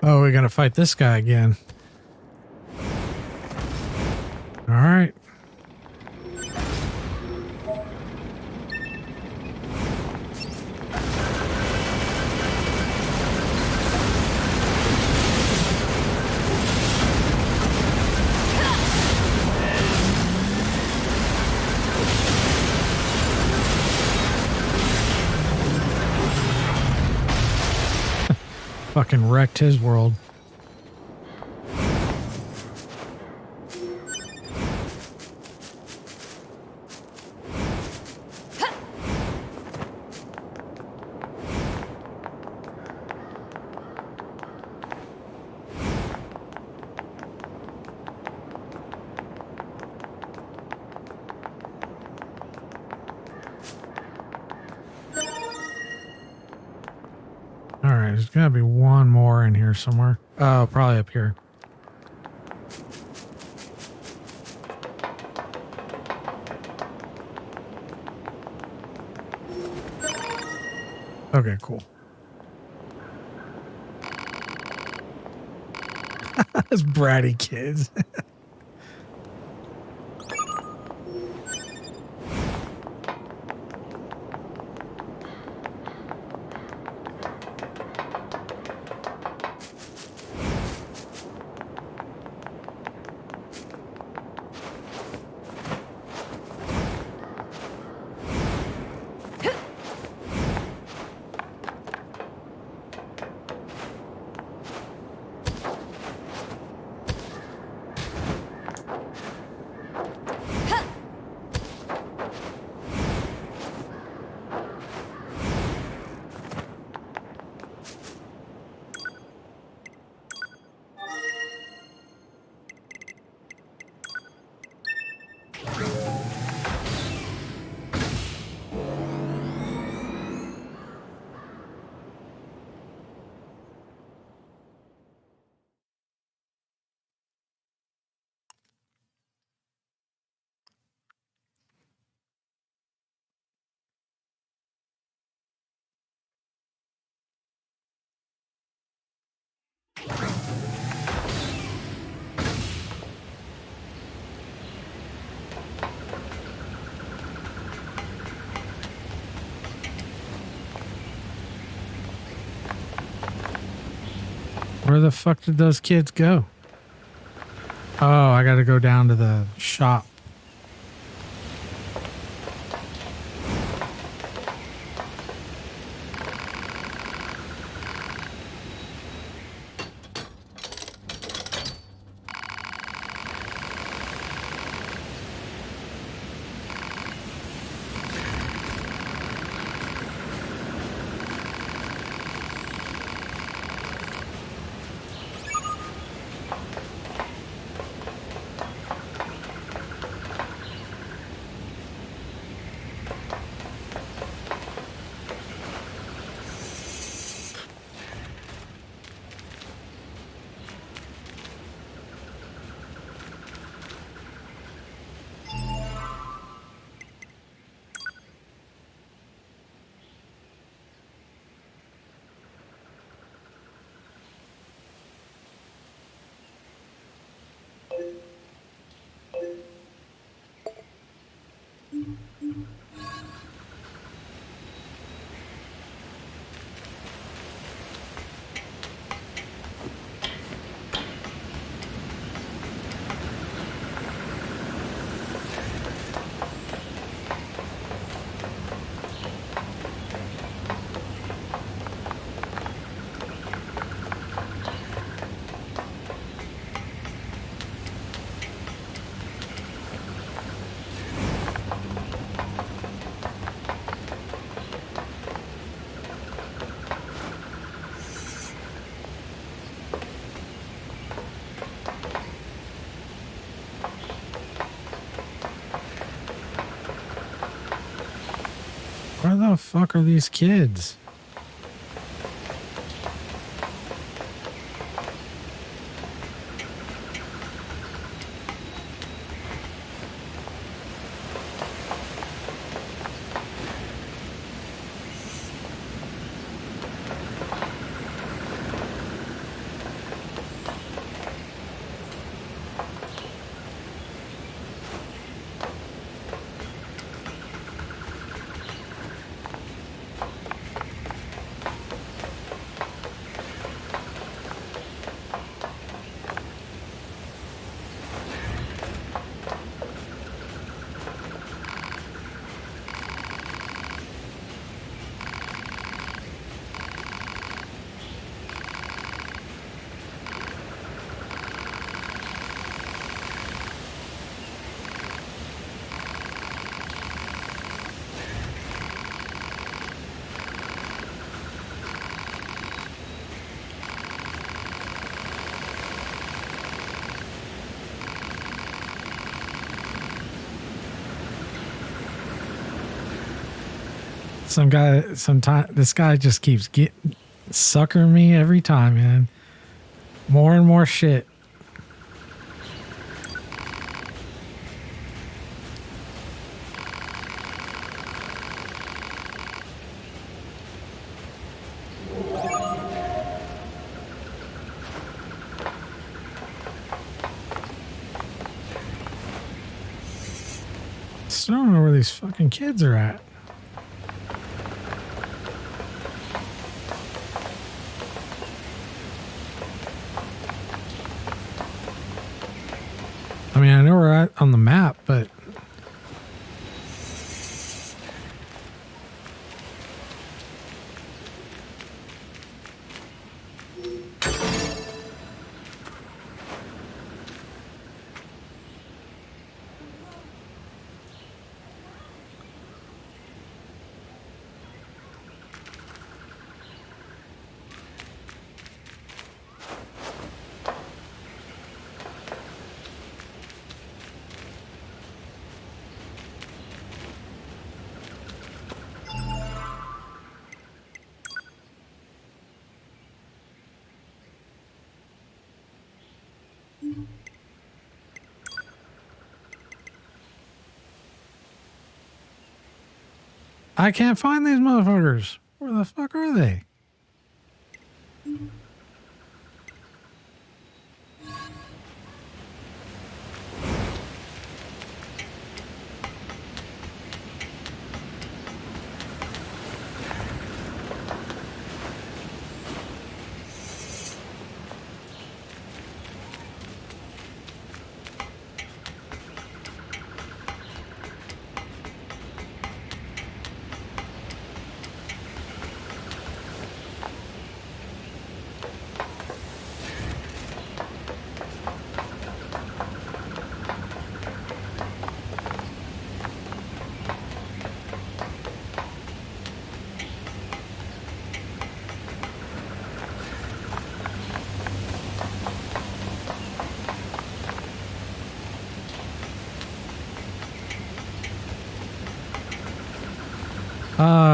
Oh, we're gonna fight this guy again. All right. Fucking wrecked his world. All right, there's gotta be one more in here somewhere. Oh, probably up here. Okay, cool. Those bratty kids. Where the fuck did those kids go? Oh, I gotta go down to the shop. Where the fuck are these kids? This guy just keeps suckering me every time, man. More and more shit. I don't know where these fucking kids are at. I mean, I know we're at on the map, but I can't find these motherfuckers. Where the fuck are they?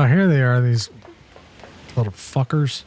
Here they are, these little fuckers.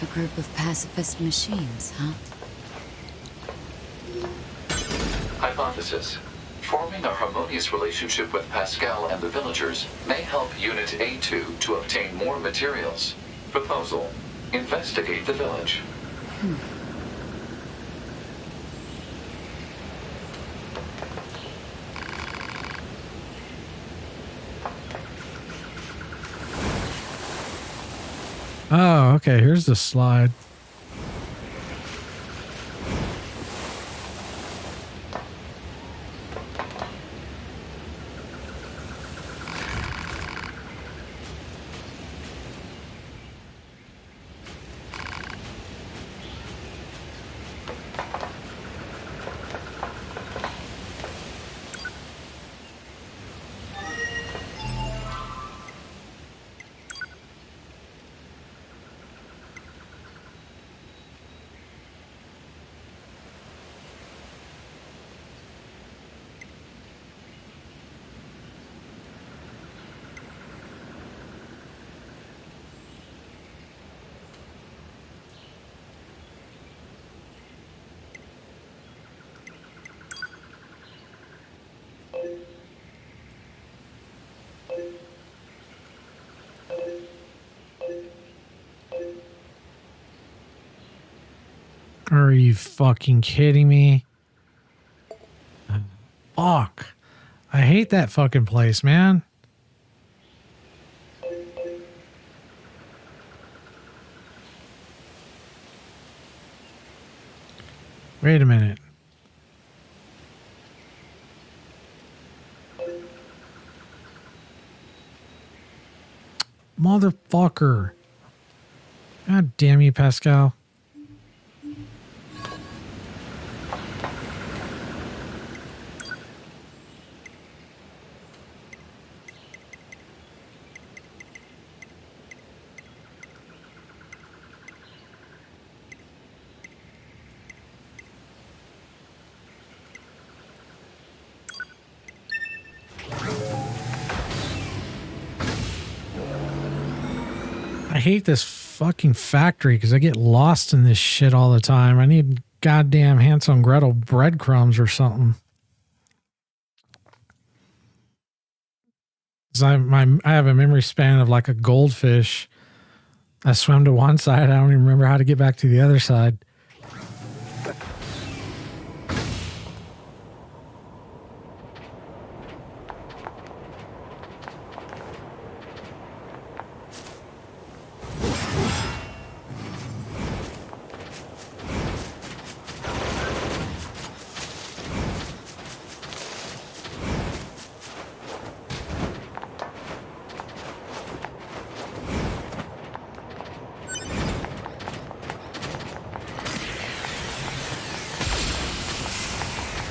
A group of pacifist machines, huh? Hypothesis. Forming a harmonious relationship with Pascal and the villagers may help Unit A2 to obtain more materials. Proposal. Investigate the village. Oh, okay. Here's the slide. Are you fucking kidding me? Fuck. I hate that fucking place, man. Wait a minute. Motherfucker. God damn you, Pascal. I hate this fucking factory because I get lost in this shit all the time. I need goddamn Hansel and Gretel breadcrumbs or something. 'Cause I have a memory span of like a goldfish. I swim to one side. I don't even remember how to get back to the other side.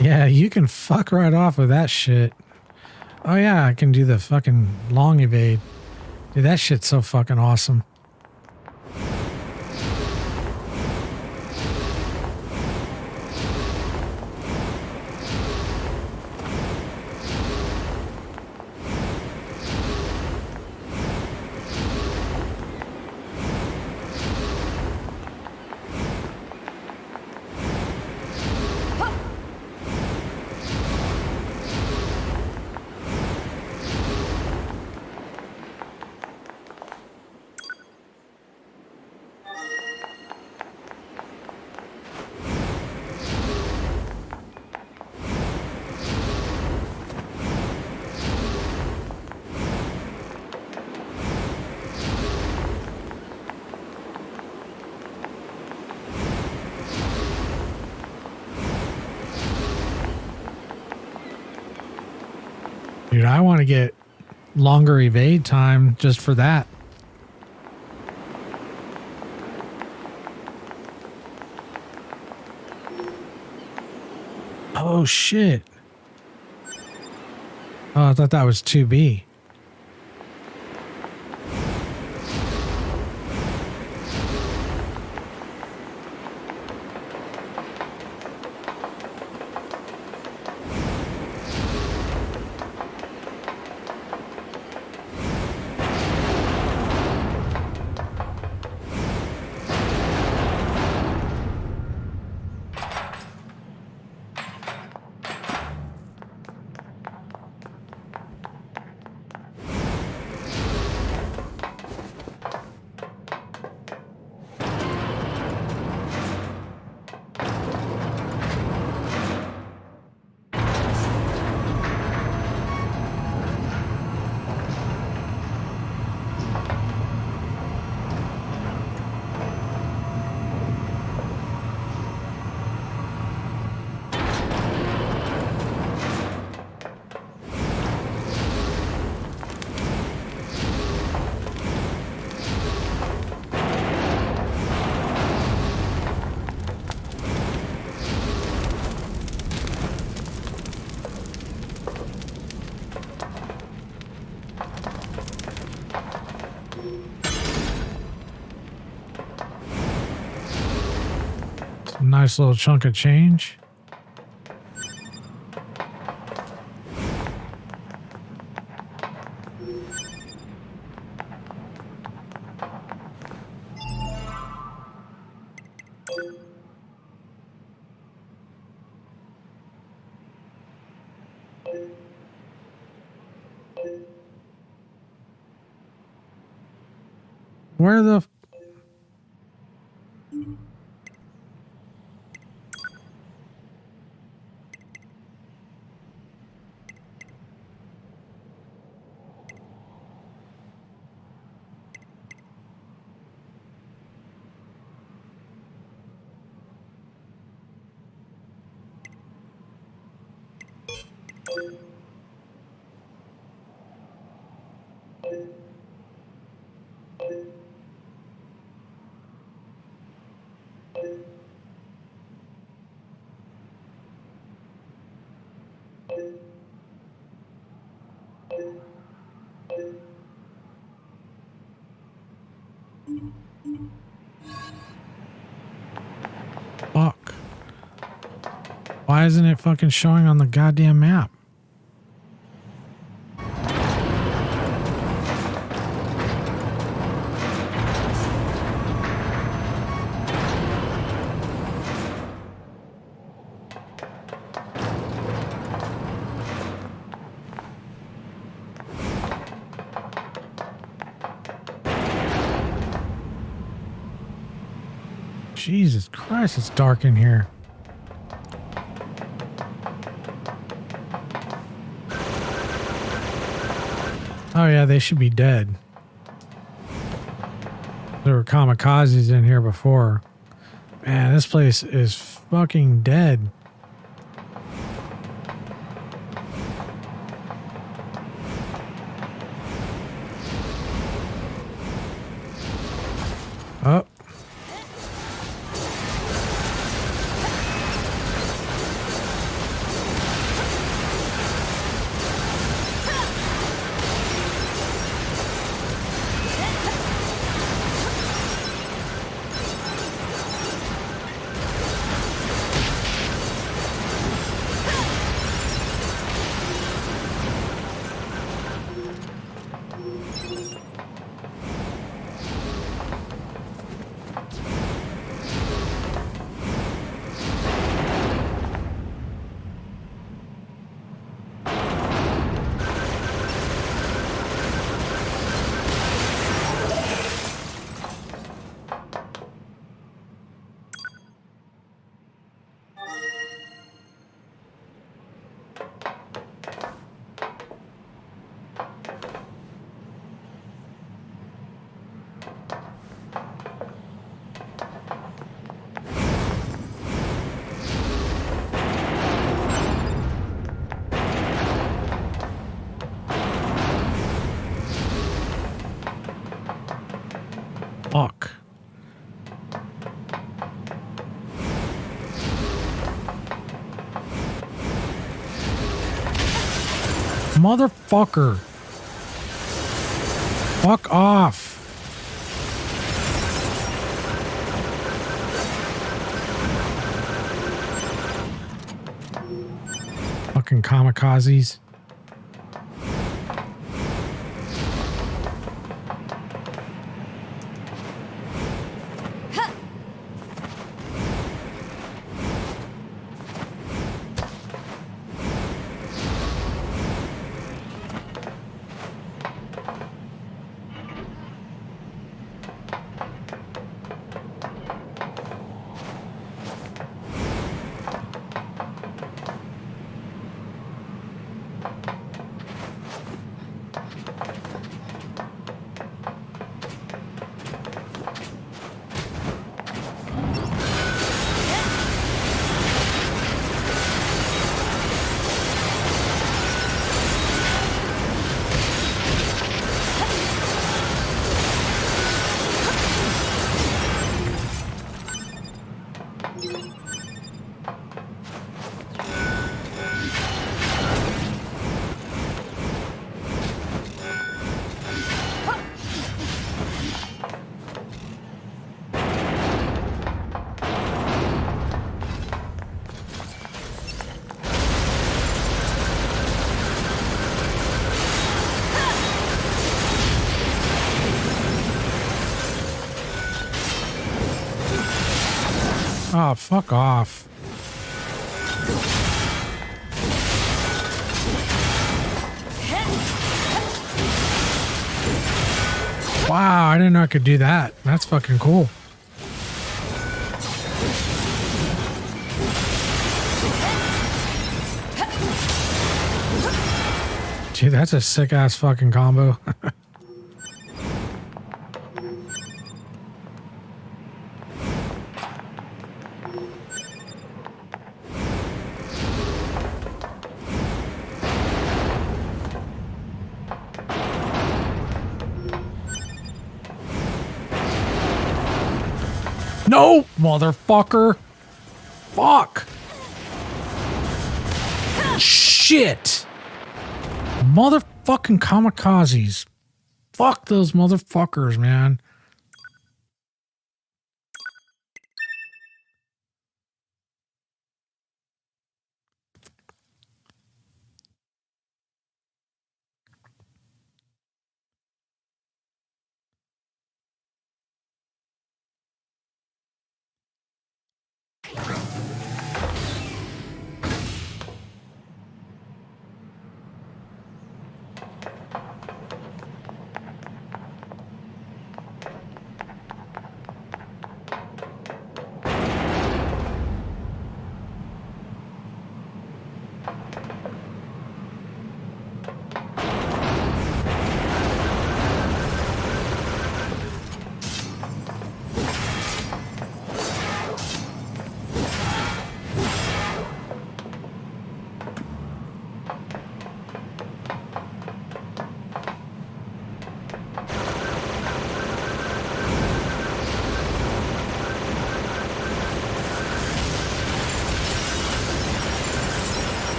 Yeah, you can fuck right off with that shit. Oh yeah, I can do the fucking long evade. Dude, that shit's so fucking awesome. Dude, I want to get longer evade time just for that. Oh shit. Oh, I thought that was 2B. Nice little chunk of change. Where the... Fuck. Why isn't it fucking showing on the goddamn map? Jesus Christ, it's dark in here. Oh yeah, they should be dead. There were kamikazes in here before. Man, this place is fucking dead. Oh. Fuck. Motherfucker. Fuck off. Fucking kamikazes. Oh, fuck off. Wow, I didn't know I could do that. That's fucking cool. Gee, that's a sick ass fucking combo. No, motherfucker. Fuck. Shit! Motherfucking kamikazes. Fuck those motherfuckers, man.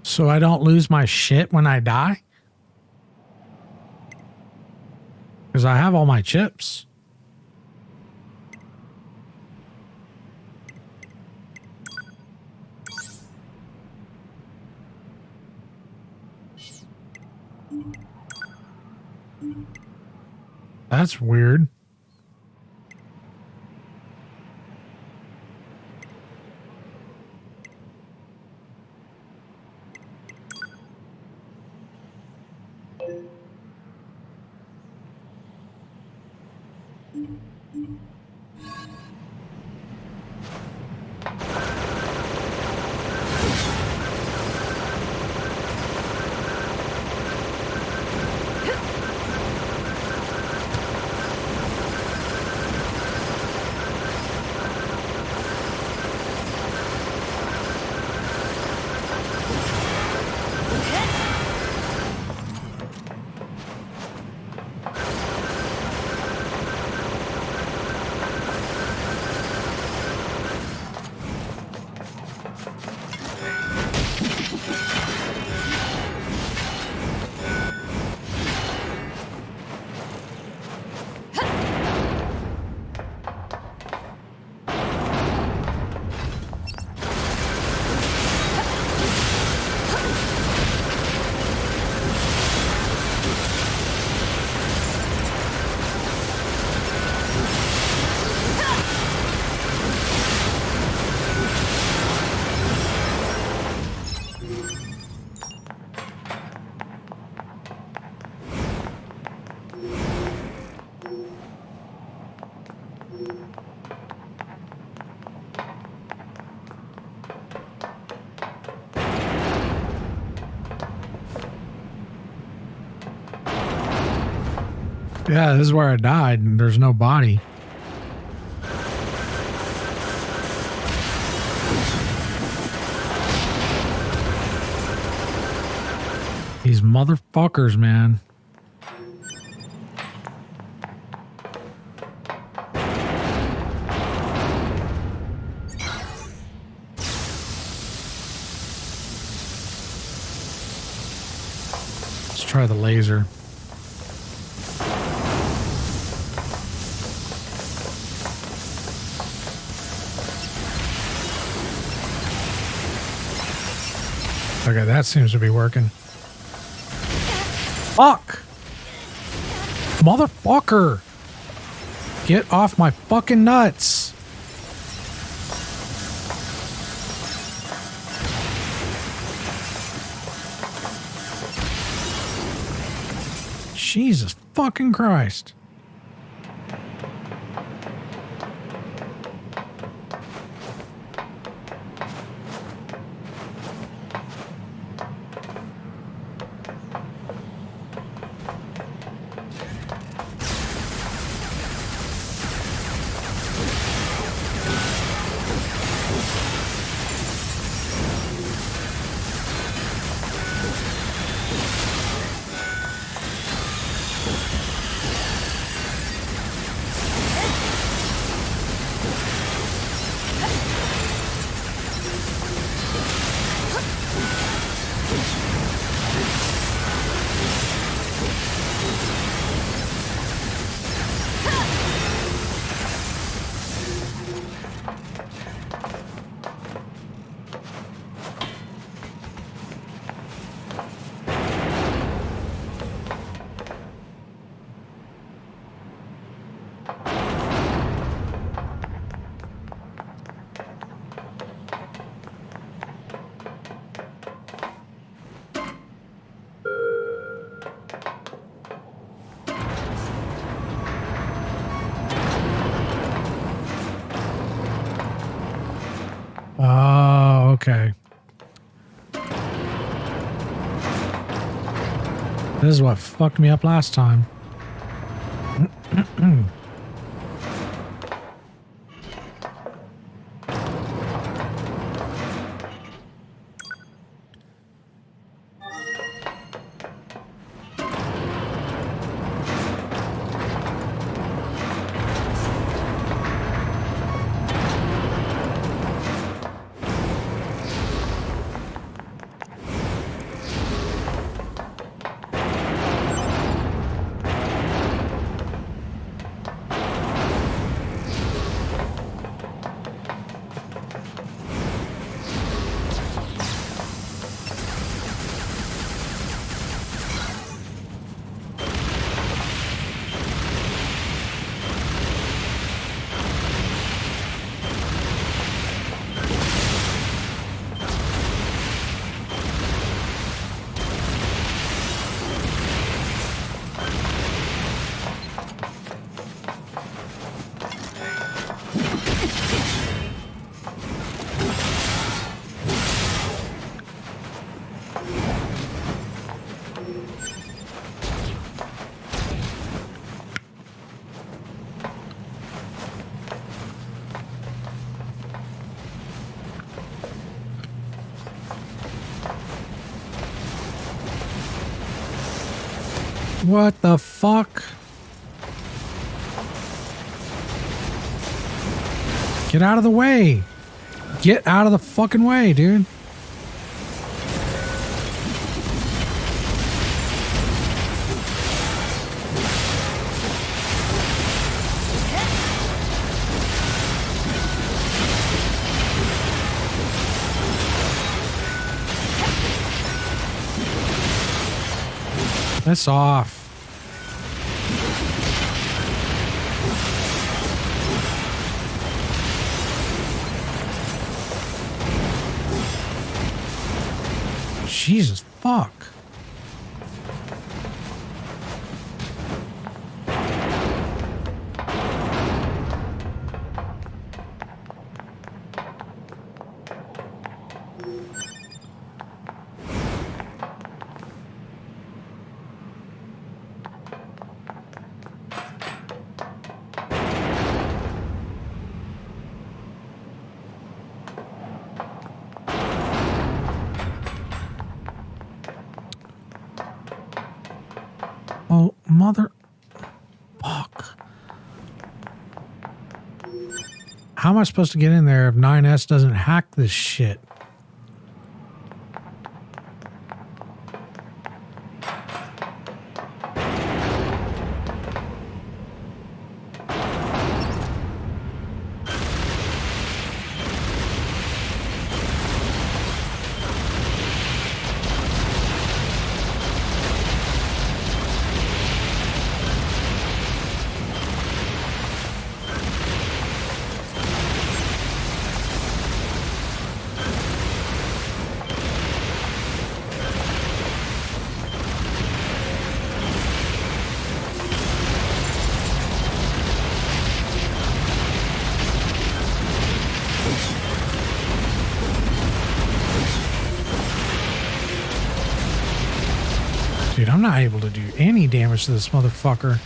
So I don't lose my shit when I die? Because I have all my chips. That's weird. Yeah, this is where I died and there's no body. These motherfuckers, man. Let's try the laser. Okay, that seems to be working. Fuck! Motherfucker! Get off my fucking nuts! Jesus fucking Christ. Oh, okay. This is what fucked me up last time. What the fuck? Get out of the way. Get out of the fucking way, dude. Piss off. Jesus fuck. Oh, mother... Fuck. How am I supposed to get in there if 9S doesn't hack this shit? Dude, I'm not able to do any damage to this motherfucker.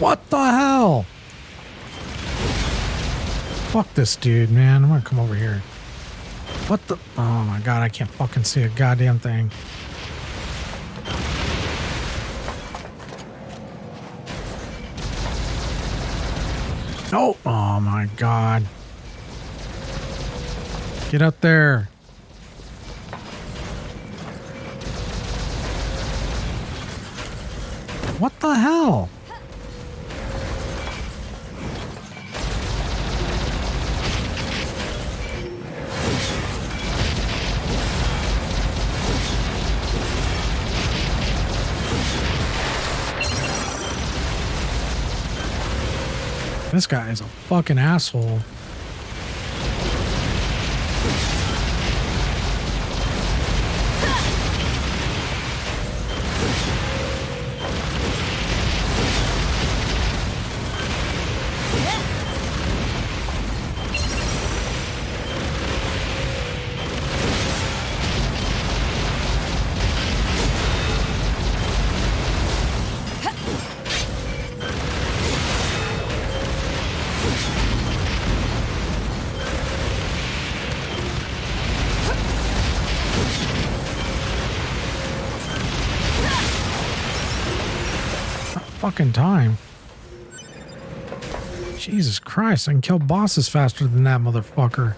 What the hell? Fuck this dude, man. I'm gonna come over here. What the? Oh my god, I can't fucking see a goddamn thing. Oh, oh my god. Get up there. What the hell? This guy is a fucking asshole. Fucking time. Jesus Christ, I can kill bosses faster than that motherfucker.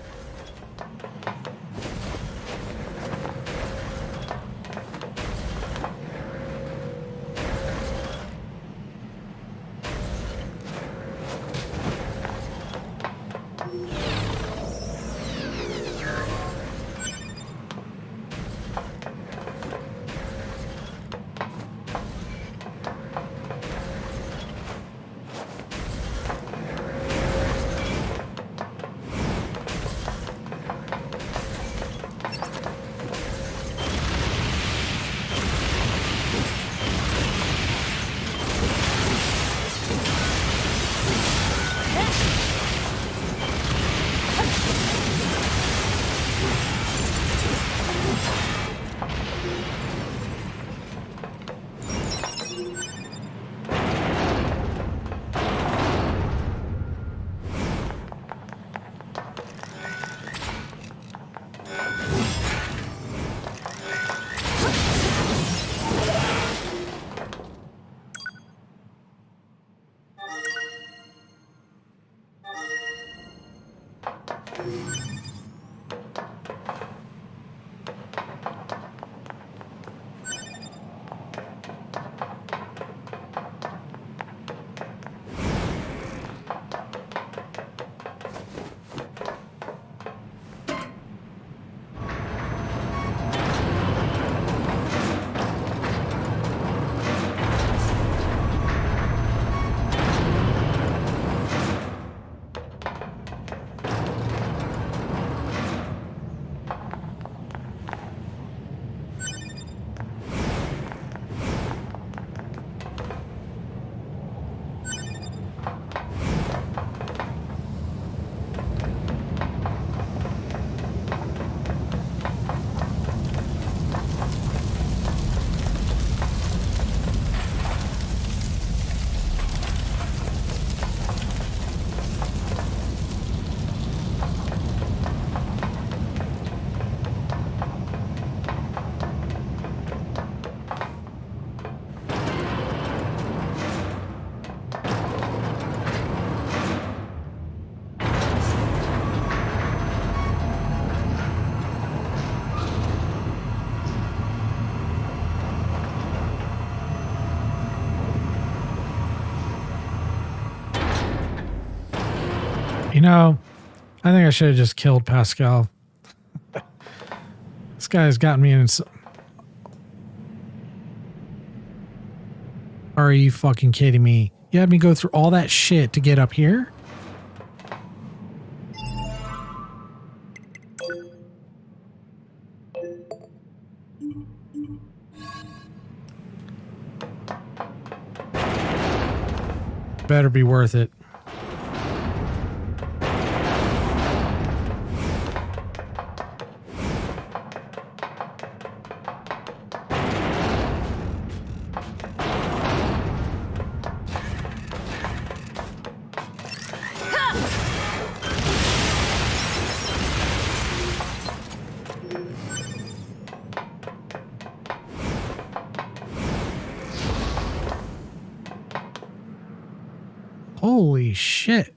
You know, I think I should have just killed Pascal. This guy has gotten me in. Are you fucking kidding me? You had me go through all that shit to get up here? Better be worth it. Holy shit.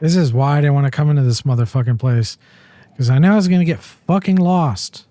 This is why I didn't want to come into this motherfucking place. Because I know I was going to get fucking lost.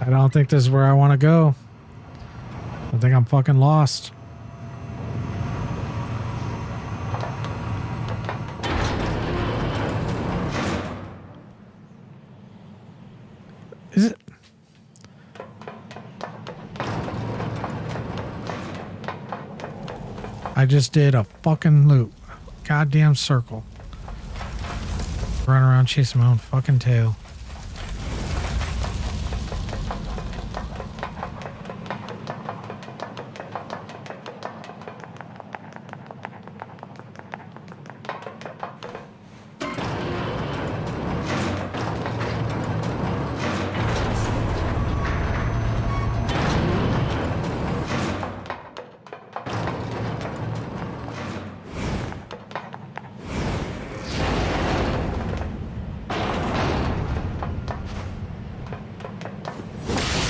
I don't think this is where I want to go. I think I'm fucking lost. Is it? I just did a fucking loop. Goddamn circle. Run around chasing my own fucking tail.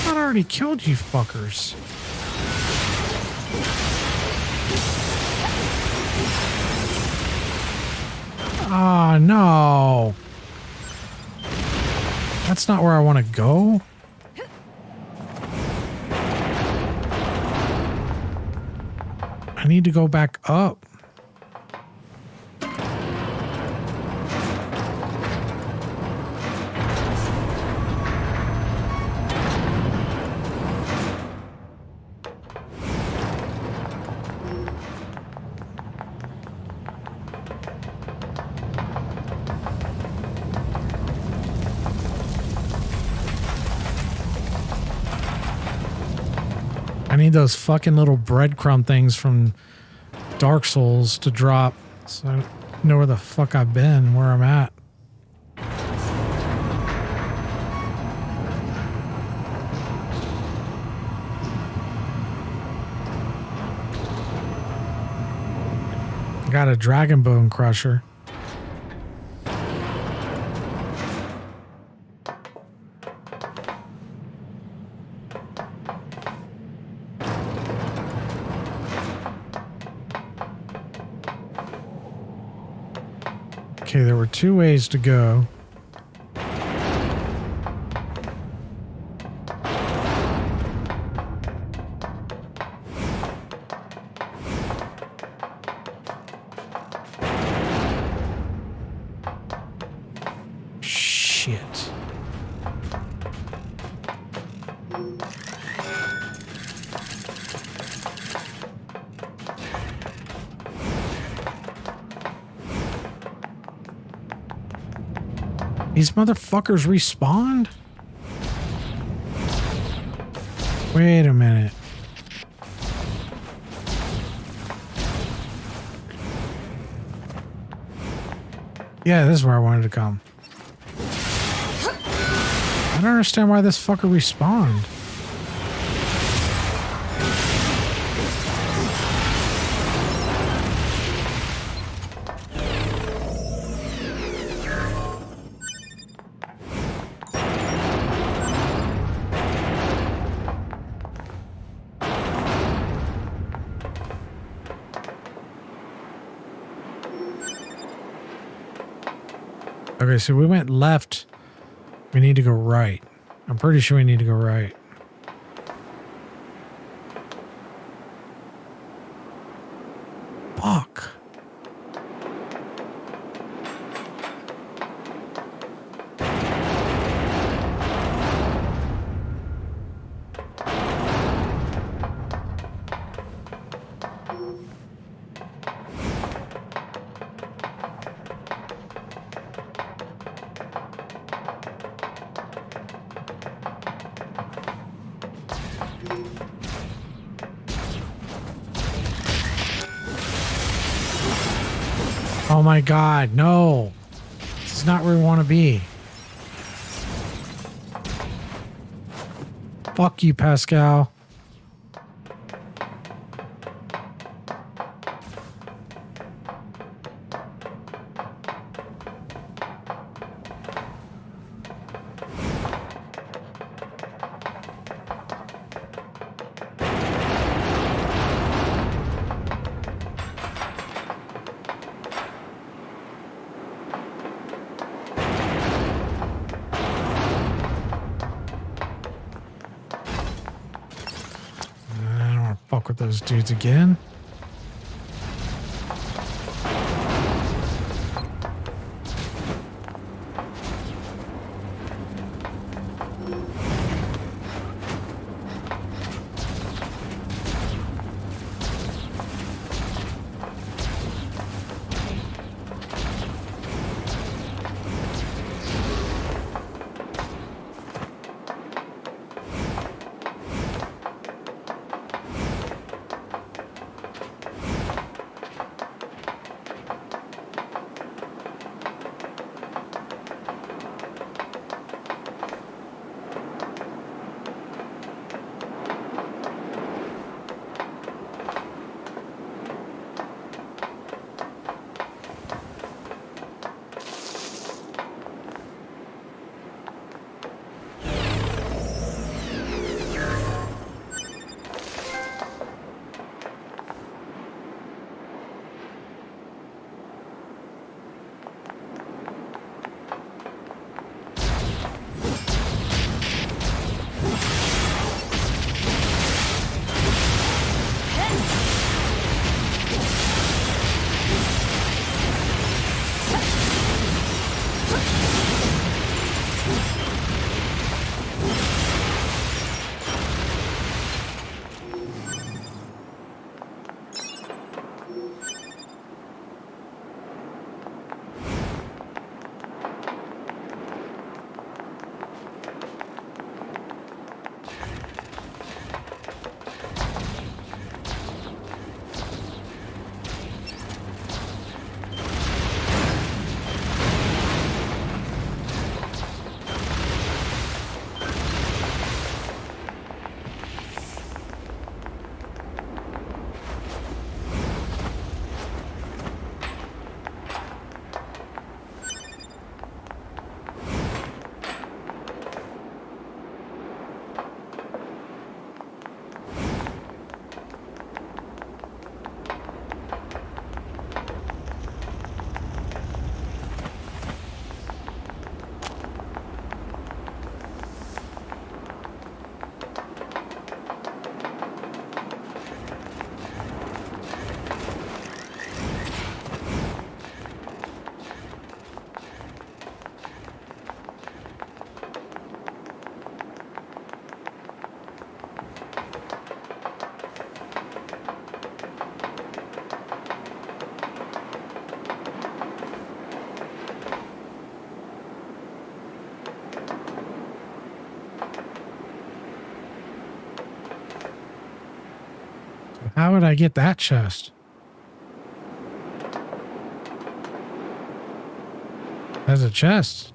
I already killed you fuckers. Oh no. That's not where I want to go. I need to go back up. I need those fucking little breadcrumb things from Dark Souls to drop so I know where the fuck I've been, where I'm at. Got a dragon bone crusher. Okay, there were two ways to go. Shit. These motherfuckers respawned? Wait a minute. Yeah, this is where I wanted to come. I don't understand why this fucker respawned. Okay, so we went left. We need to go right. I'm pretty sure we need to go right. Fuck. Oh my god, no. This is not where we want to be. Fuck you, Pascal. Fuck with those dudes again. How would I get that chest? That's a chest.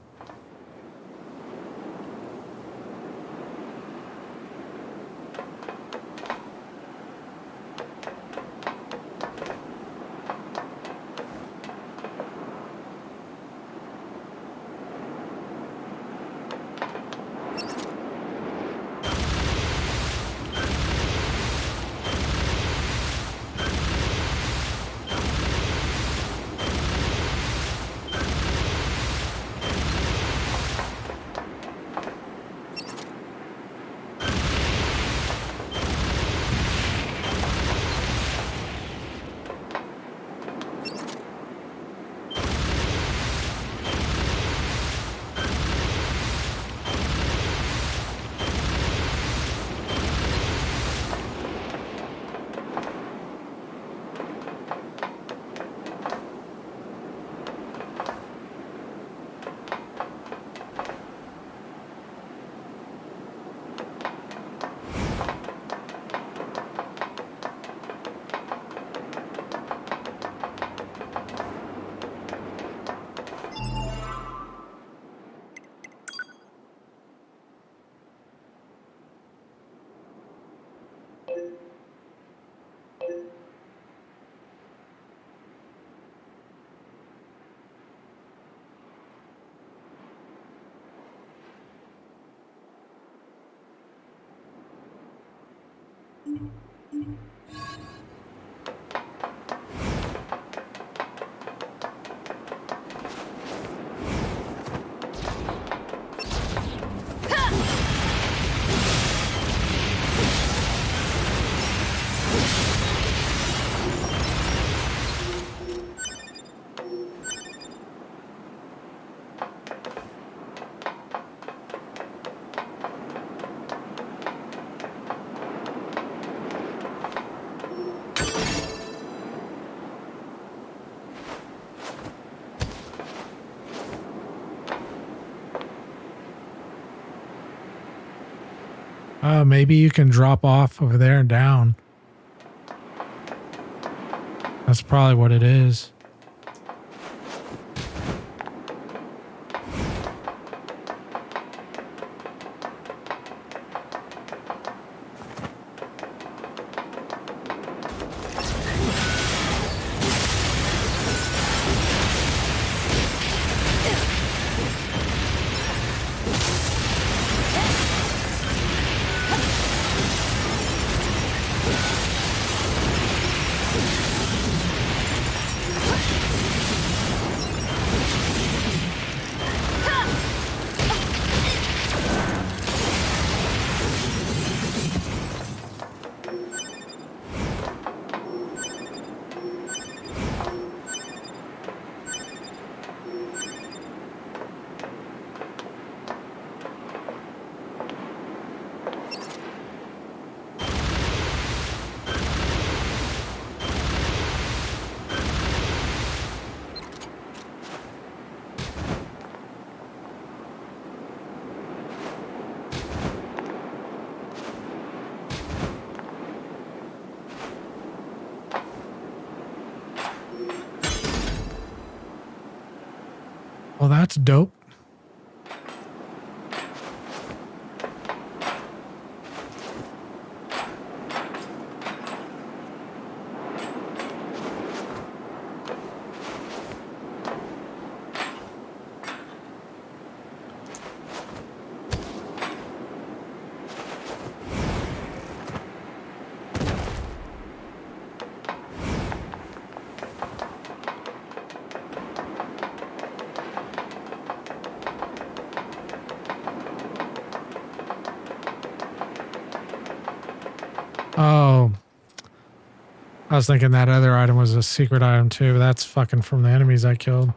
Maybe you can drop off over there and down. That's probably what it is. Well, that's dope. Oh, I was thinking that other item was a secret item too. But that's fucking from the enemies I killed.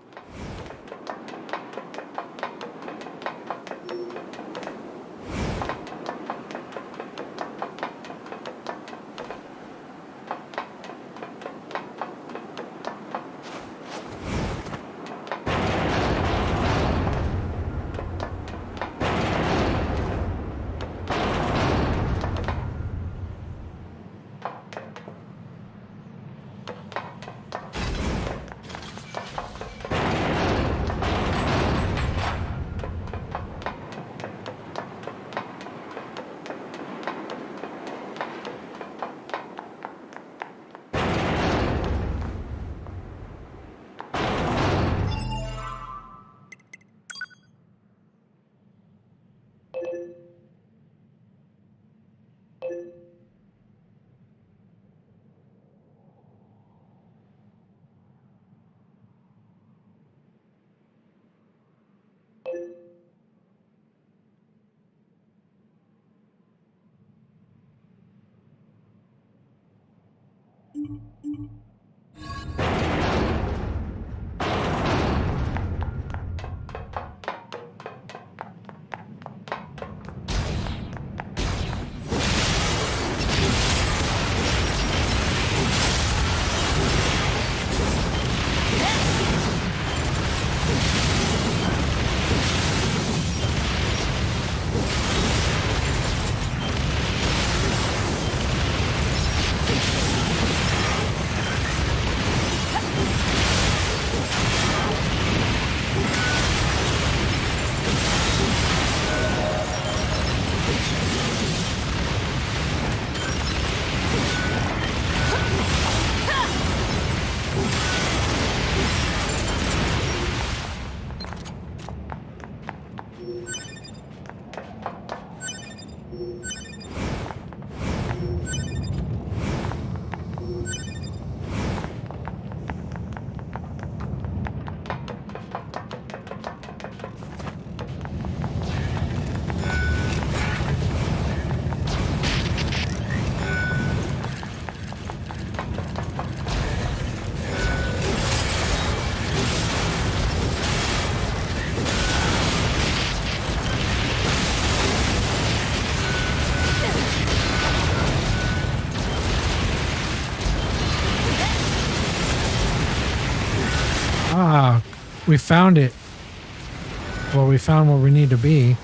Ah, we found it. Well, we found where we need to be.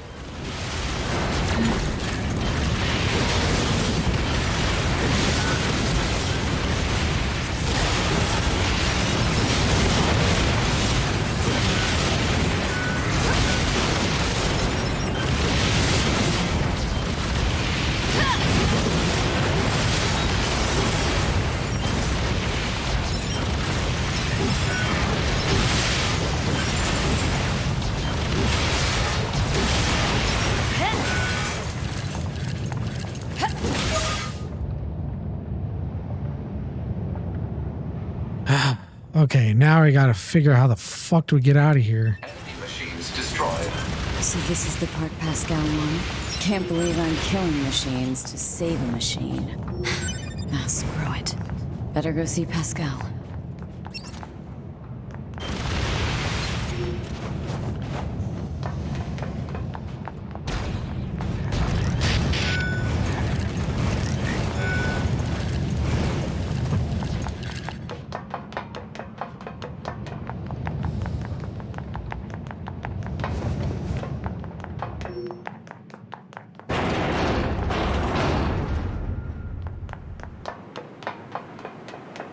Okay, now we gotta figure out how the fuck do we get out of here. Enemy machines destroyed. So this is the part Pascal wanted? Can't believe I'm killing machines to save a machine. Ah, screw it. Better go see Pascal.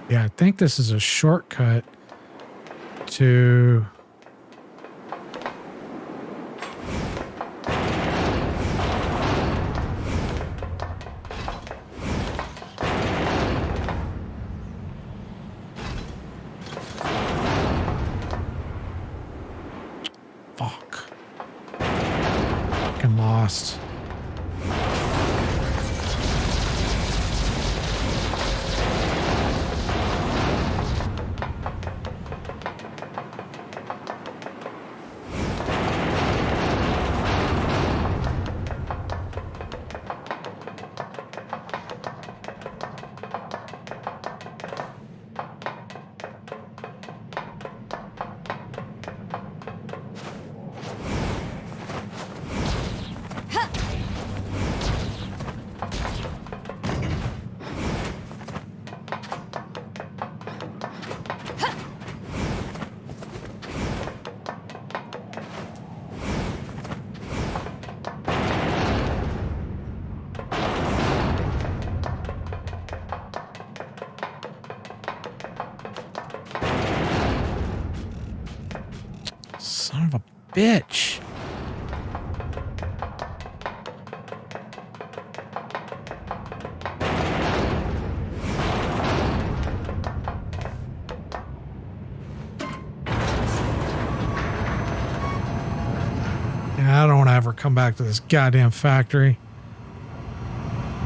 Yeah, I think this is a shortcut to... Fuck. Fucking lost. Son of a bitch. Yeah, I don't want to ever come back to this goddamn factory.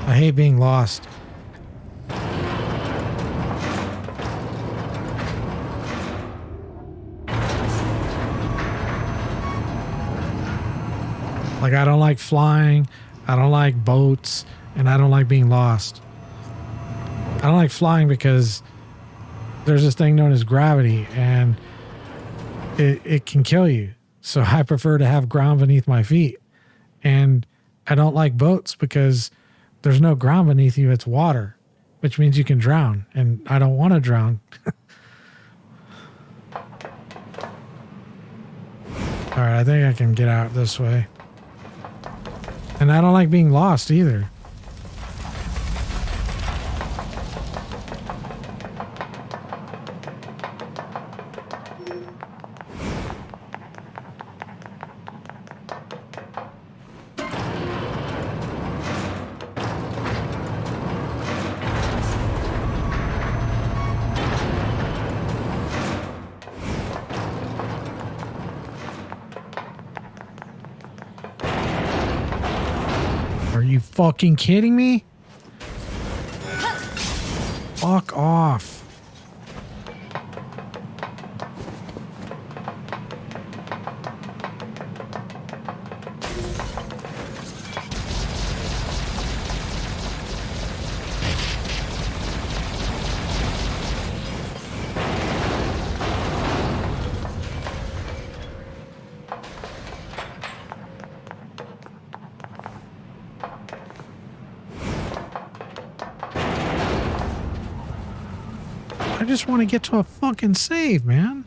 I hate being lost. Like, I don't like flying, I don't like boats, and I don't like being lost. I don't like flying because there's this thing known as gravity, and it can kill you. So I prefer to have ground beneath my feet. And I don't like boats because there's no ground beneath you, it's water, which means you can drown, and I don't want to drown. All right, I think I can get out this way. And I don't like being lost either. Are you fucking kidding me? Fuck off. I just want to get to a fucking save, man.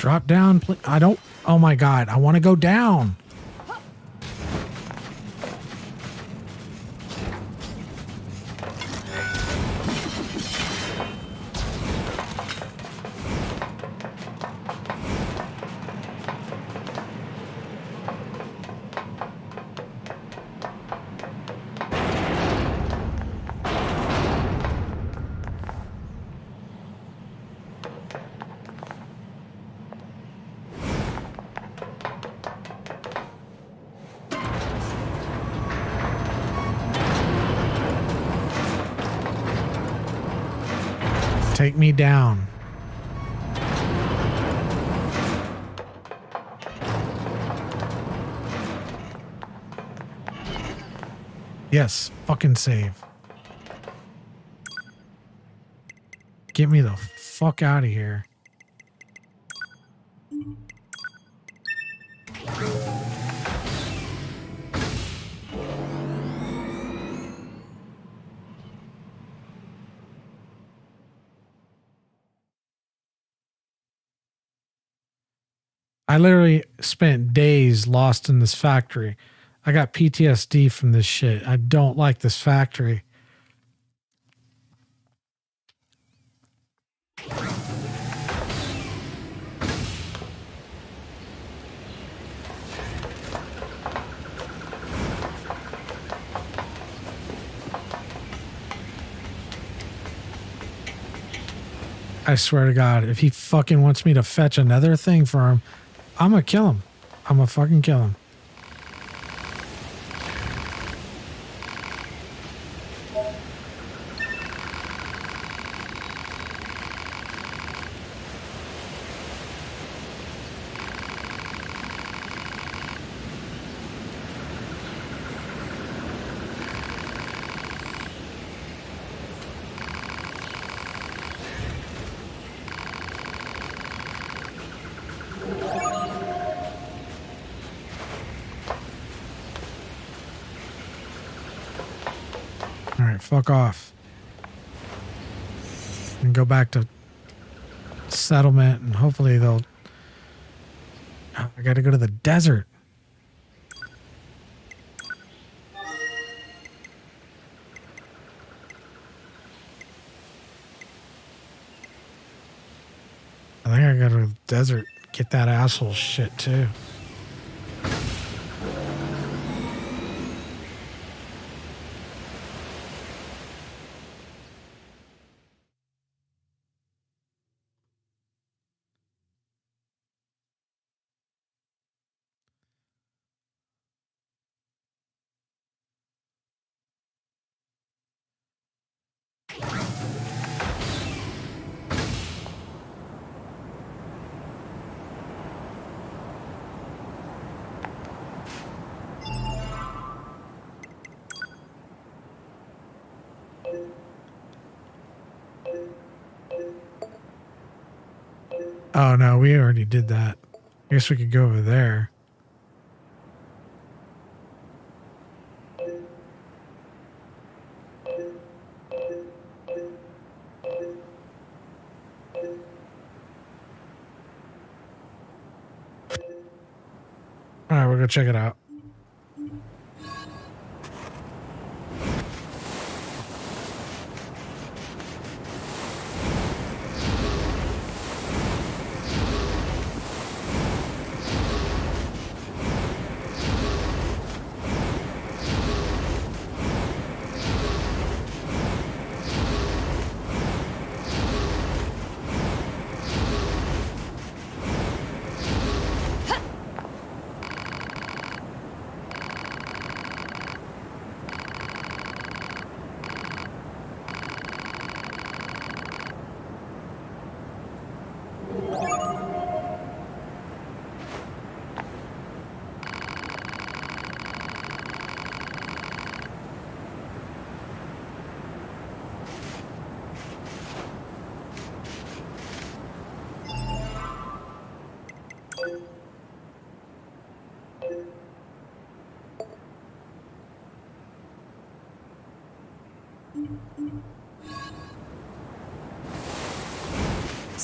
Drop down, please. I don't. Oh my God. I want to go down. Take me down. Yes, fucking save. Get me the fuck out of here. I literally spent days lost in this factory. I got PTSD from this shit. I don't like this factory. I swear to God, if he fucking wants me to fetch another thing for him, I'm gonna kill him. I'm gonna fucking kill him. All right, fuck off. And go back to settlement and hopefully they'll... I gotta go to the desert. I think I gotta go to the desert. Get that asshole shit too. Oh no, we already did that. I guess we could go over there. we'll go check it out.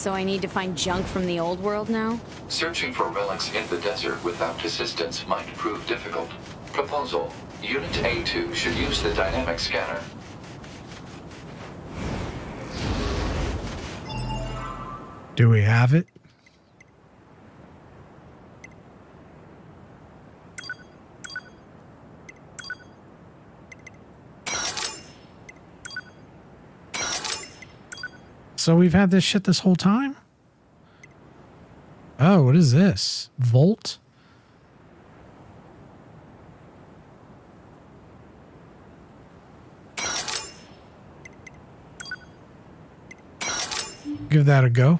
So I need to find junk from the old world now? Searching for relics in the desert without assistance might prove difficult. Proposal. Unit A2 should use the dynamic scanner. Do we have it? So we've had this shit this whole time? Oh, what is this? Volt? Give that a go.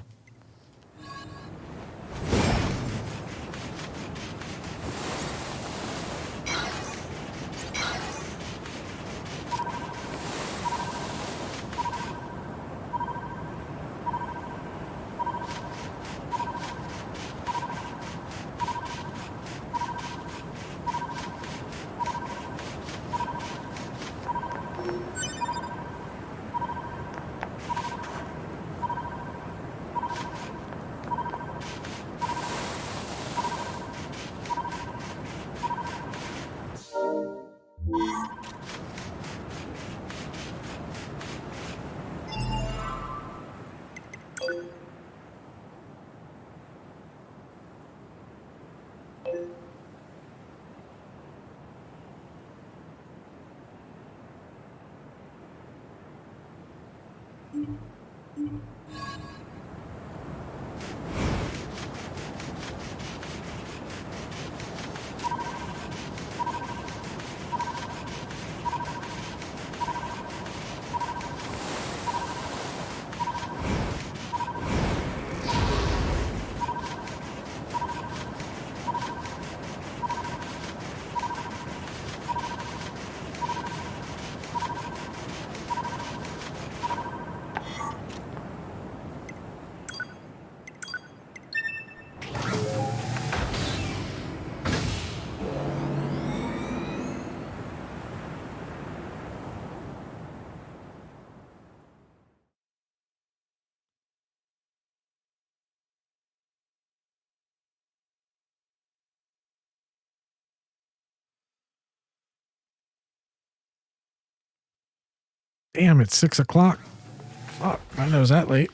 Damn, it's 6 o'clock. Fuck, I know it's that late.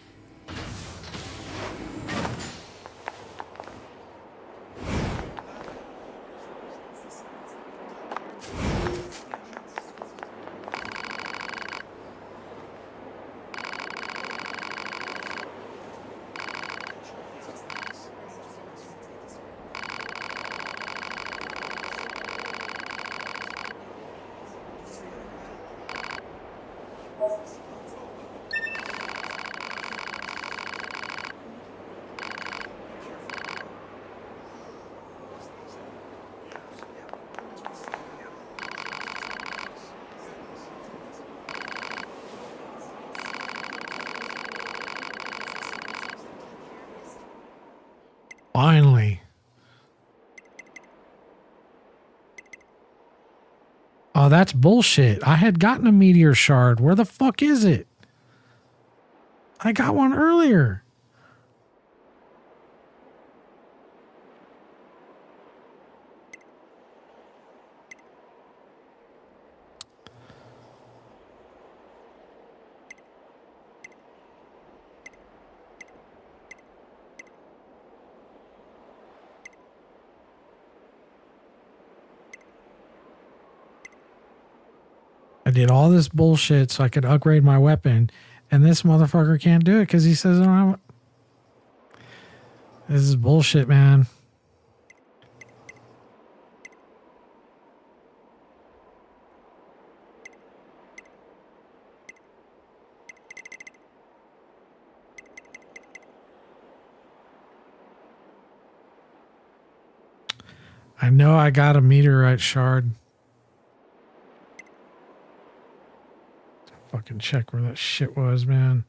Finally. Oh, that's bullshit. I had gotten a meteor shard. Where the fuck is it? I got one earlier. did all this bullshit so I could upgrade my weapon, and this motherfucker can't do it because he says I don't have. This is bullshit, man. I know I got a meteorite shard. Fucking check where that shit was, man.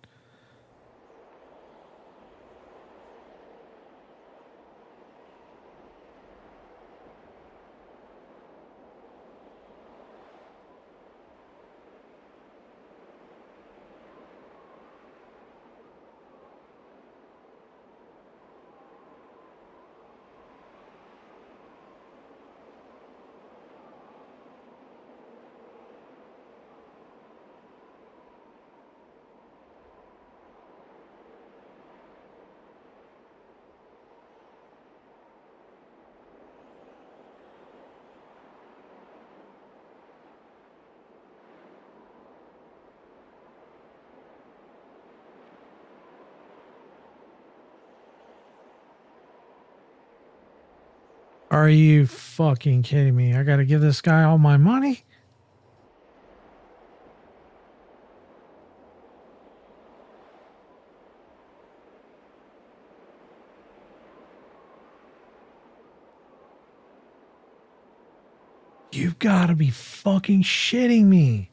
Are you fucking kidding me? I gotta give this guy all my money? You've gotta be fucking shitting me.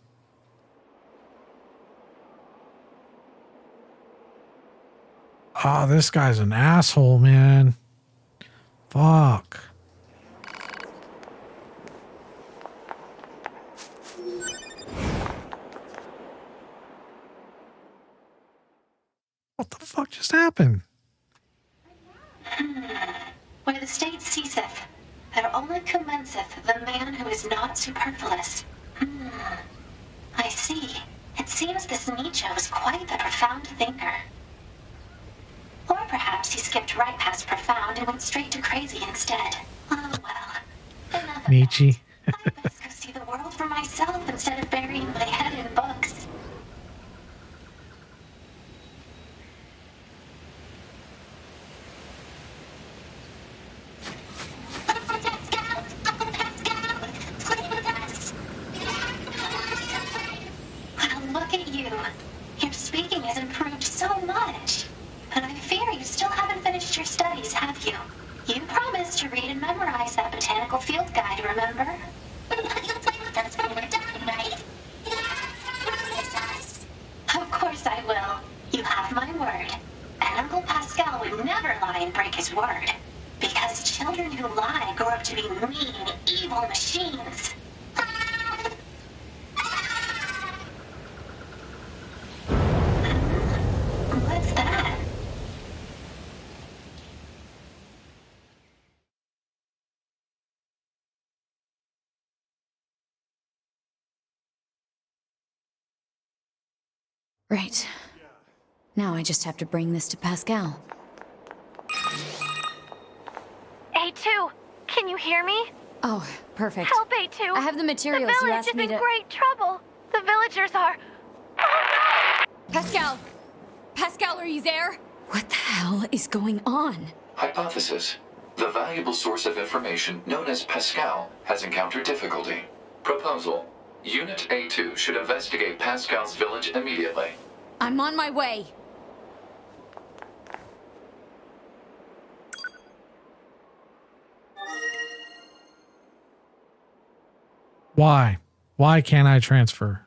Oh, this guy's an asshole, man. Fuck. What the fuck just happened? Where the state ceaseth, there only commenceth the man who is not superfluous. I see. It seems this Nietzsche was quite the profound thinker. Or perhaps he skipped right past profound and went straight to crazy instead. Oh well. Enough of Nietzsche. that. I'd best go see the world for myself instead of burying my head in books. Well, look at you. Your speaking has improved so much. But I fear you still haven't finished your studies, have you? You promised to read and memorize that botanical field guide, remember? But you'll play with us when we're done, right? Of course I will. You have my word. And Uncle Pascal would never lie and break his word. Because children who lie grow up to be mean, evil machines. What's that? Right. Now I just have to bring this to Pascal. A2, can you hear me? Oh, perfect. Help, A2. I have the materials The you village asked me is in to... great trouble. The villagers are... Pascal! Pascal, are you there? What the hell is going on? Hypothesis. The valuable source of information known as Pascal has encountered difficulty. Proposal. Unit A2 should investigate Pascal's village immediately. I'm on my way. Why? Why can't I transfer?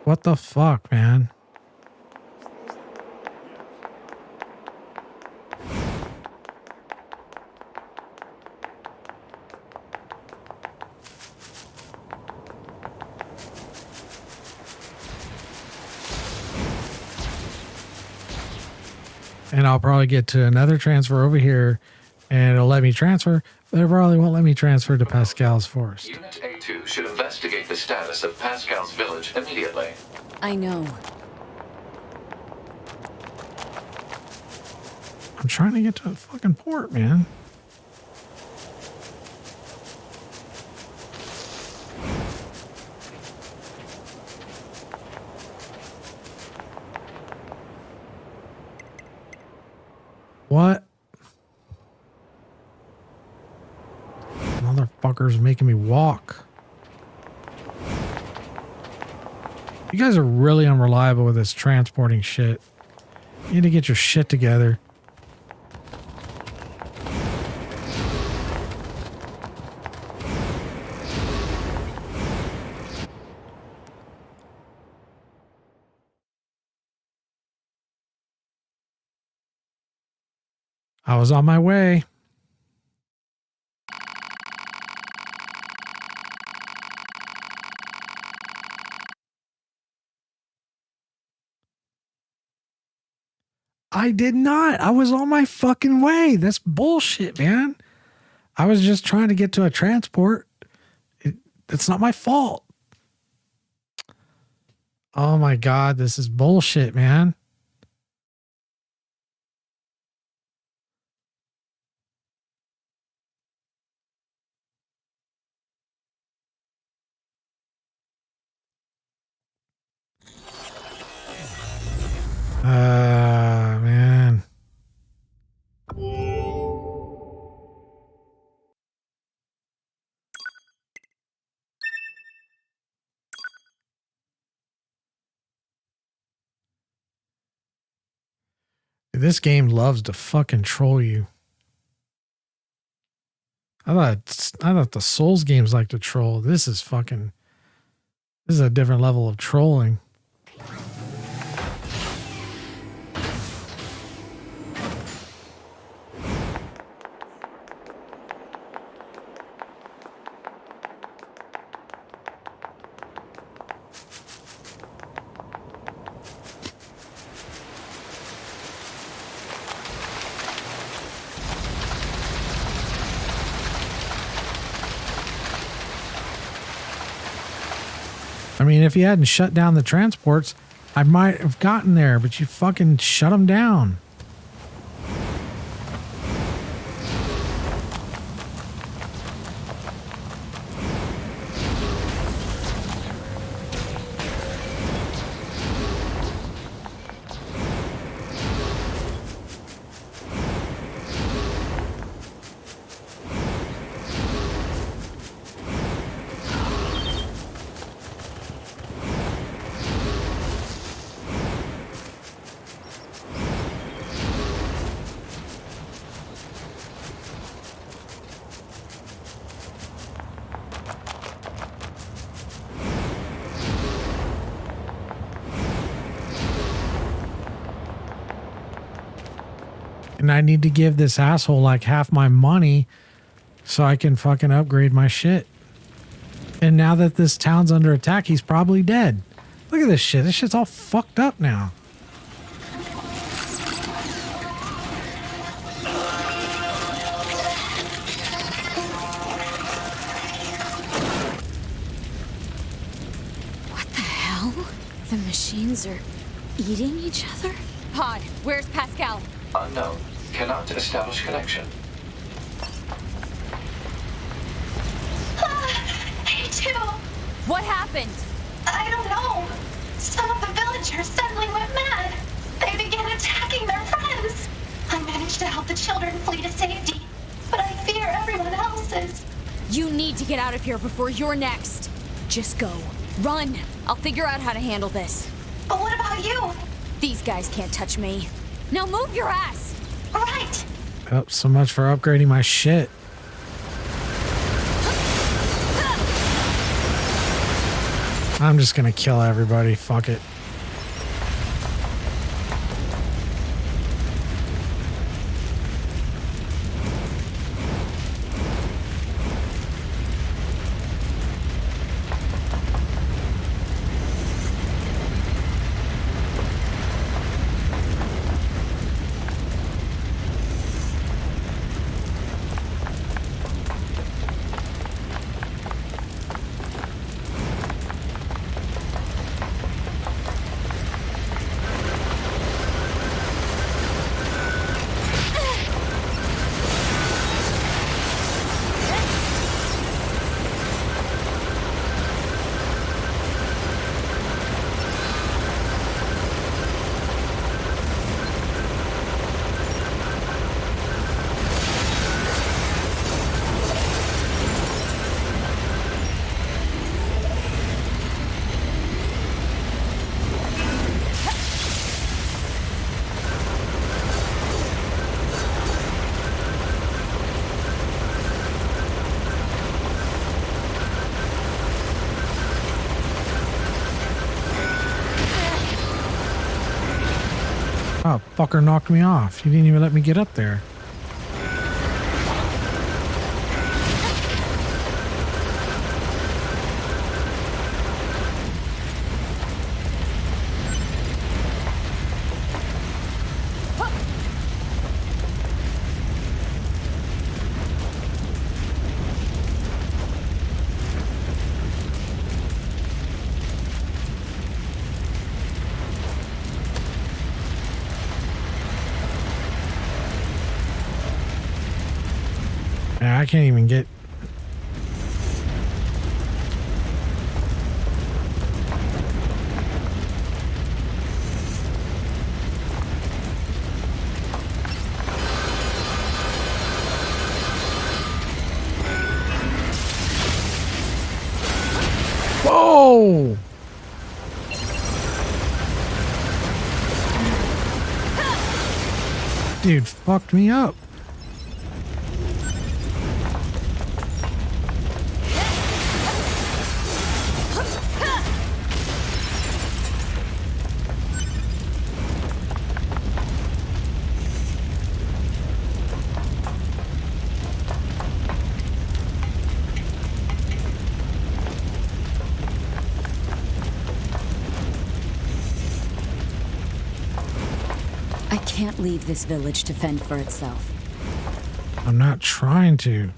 What the fuck, man? And I'll probably get to another transfer over here and it'll let me transfer, but it probably won't let me transfer to Pascal's forest. Unit A2 should investigate the status of Pascal's village immediately. I know. I'm trying to get to a fucking port, man. What? Motherfucker's making me walk. You guys are really unreliable with this transporting shit. You need to get your shit together. I was on my way. I did not. I was on my fucking way. That's bullshit, man. I was just trying to get to a transport. It's not my fault. Oh my God, this is bullshit, man. Man. This game loves to fucking troll you. I thought the Souls games like to troll. This is a different level of trolling. I mean, if you hadn't shut down the transports, I might have gotten there, but you fucking shut them down. And I need to give this asshole like half my money so I can fucking upgrade my shit. And now that this town's under attack, he's probably dead. Look at this shit. This shit's all fucked up now. What the hell? The machines are eating each other? Pod, where's Pascal? Unknown. Cannot establish connection. A2! What happened? I don't know. Some of the villagers suddenly went mad. They began attacking their friends. I managed to help the children flee to safety, but I fear everyone else is. You need to get out of here before you're next. Just go. Run. I'll figure out how to handle this. But what about you? These guys can't touch me. Now move your ass! Right. Oh, so much for upgrading my shit. I'm just gonna kill everybody. Fuck it. Oh, fucker knocked me off. You didn't even let me get up there. Yeah, I can't even get... Whoa! Dude fucked me up. I can't leave this village to fend for itself. I'm not trying to.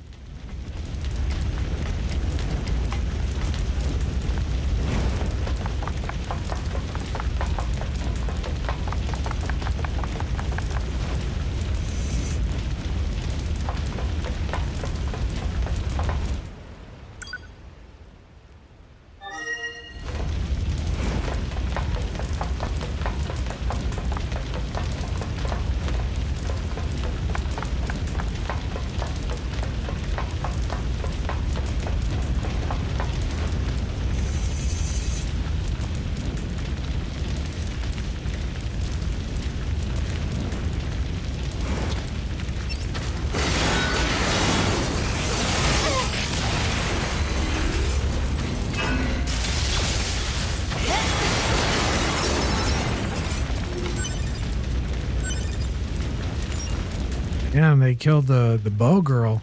Damn, they killed the bow girl.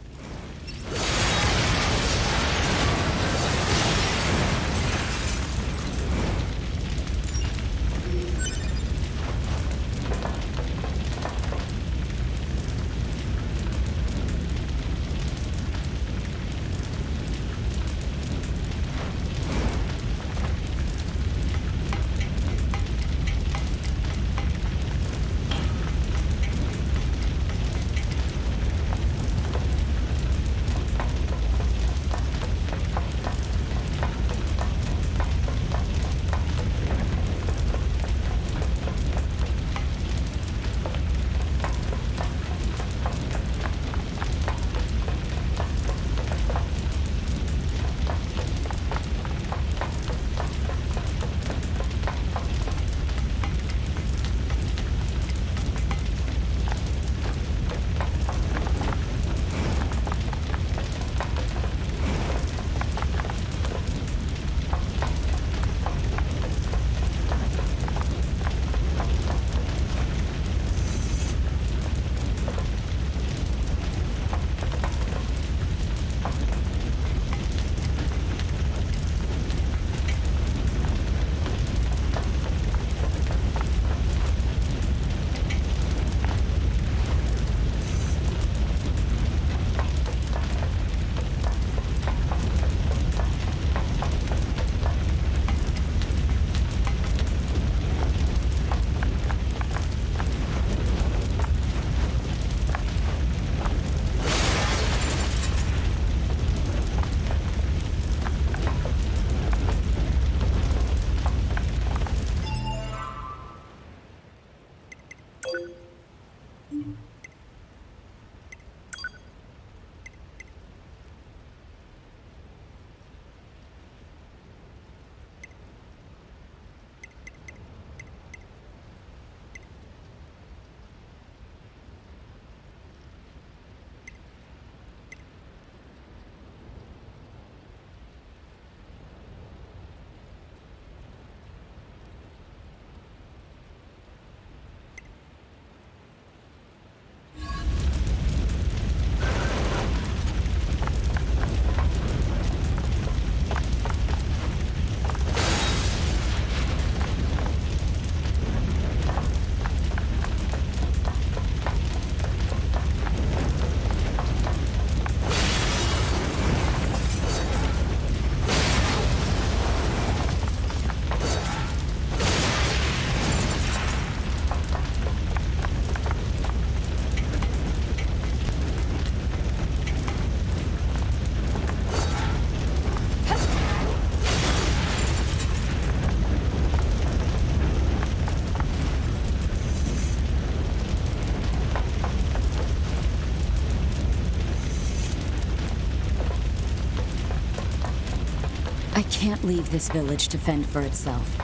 can't leave this village to fend for itself.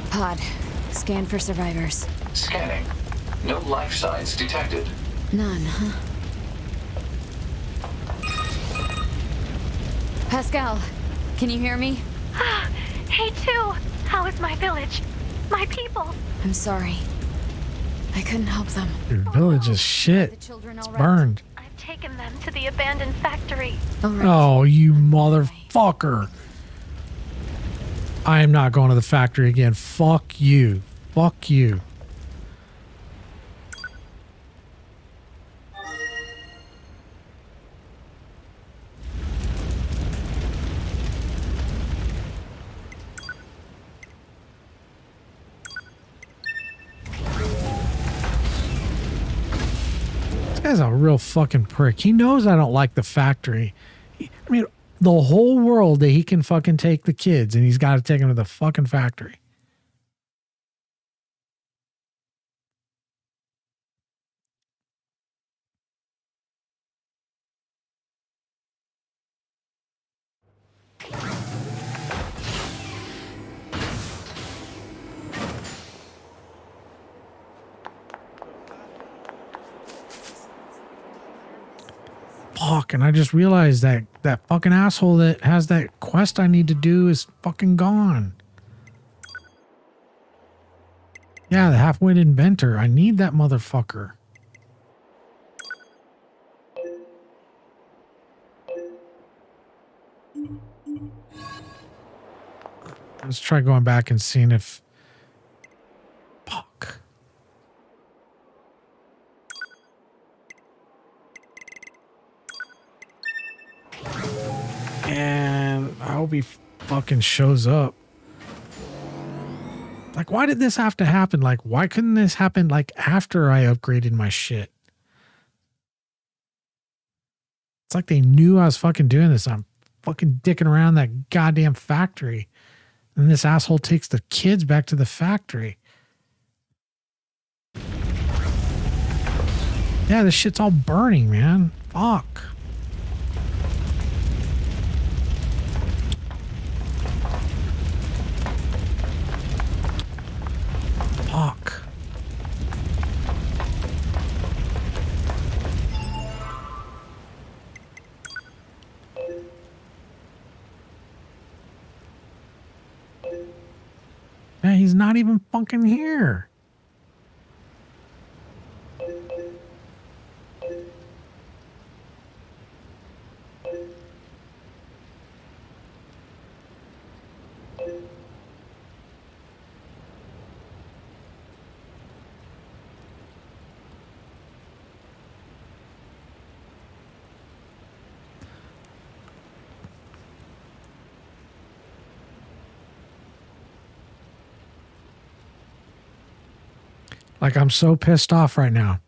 Pod. Scan for survivors. Scanning. No life signs detected. None, huh? Pascal, can you hear me? Hey, too. How is my village? My people? I'm sorry. I couldn't help them. Your village is The shit. children It's all right? burned. I've taken them to the abandoned factory. All right. Oh, you motherfucker. I am not going to the factory again. Fuck you. Fuck you. This guy's a real fucking prick. He knows I don't like the factory. I mean, the whole world that he can fucking take the kids, and he's got to take them to the fucking factory. Fuck, and I just realized that that fucking asshole that has that quest I need to do is fucking gone. Yeah, the half-witted inventor. I need that motherfucker. Let's try going back and seeing if... Fuck. And I hope he fucking shows up. Like, why did this have to happen? Like, why couldn't this happen, like, after I upgraded my shit? It's like they knew I was fucking doing this. I'm fucking dicking around that goddamn factory. And this asshole takes the kids back to the factory. Yeah, this shit's all burning, man. Fuck. Fuck. Man, he's not even fucking here. Like, I'm so pissed off right now.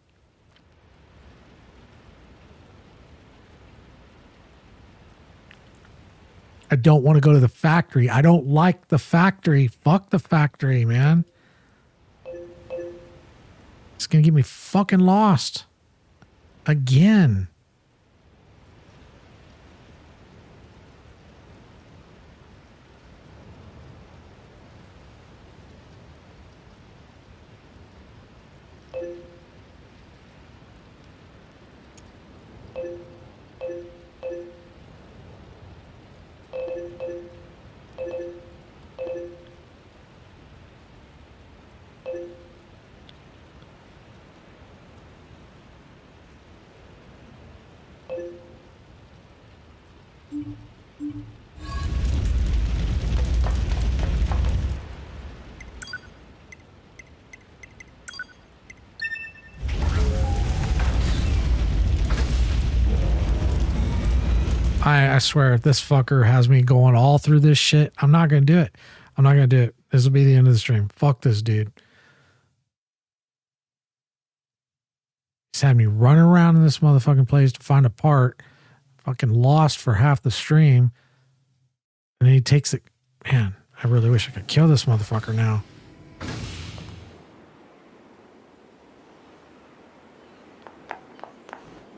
I don't want to go to the factory. I don't like the factory. Fuck the factory, man. It's going to get me fucking lost. Again. I swear, if this fucker has me going all through this shit, I'm not going to do it. I'm not going to do it. This will be the end of the stream. Fuck this dude. He's had me running around in this motherfucking place to find a part. Fucking lost for half the stream. And then he takes it. Man, I really wish I could kill this motherfucker now.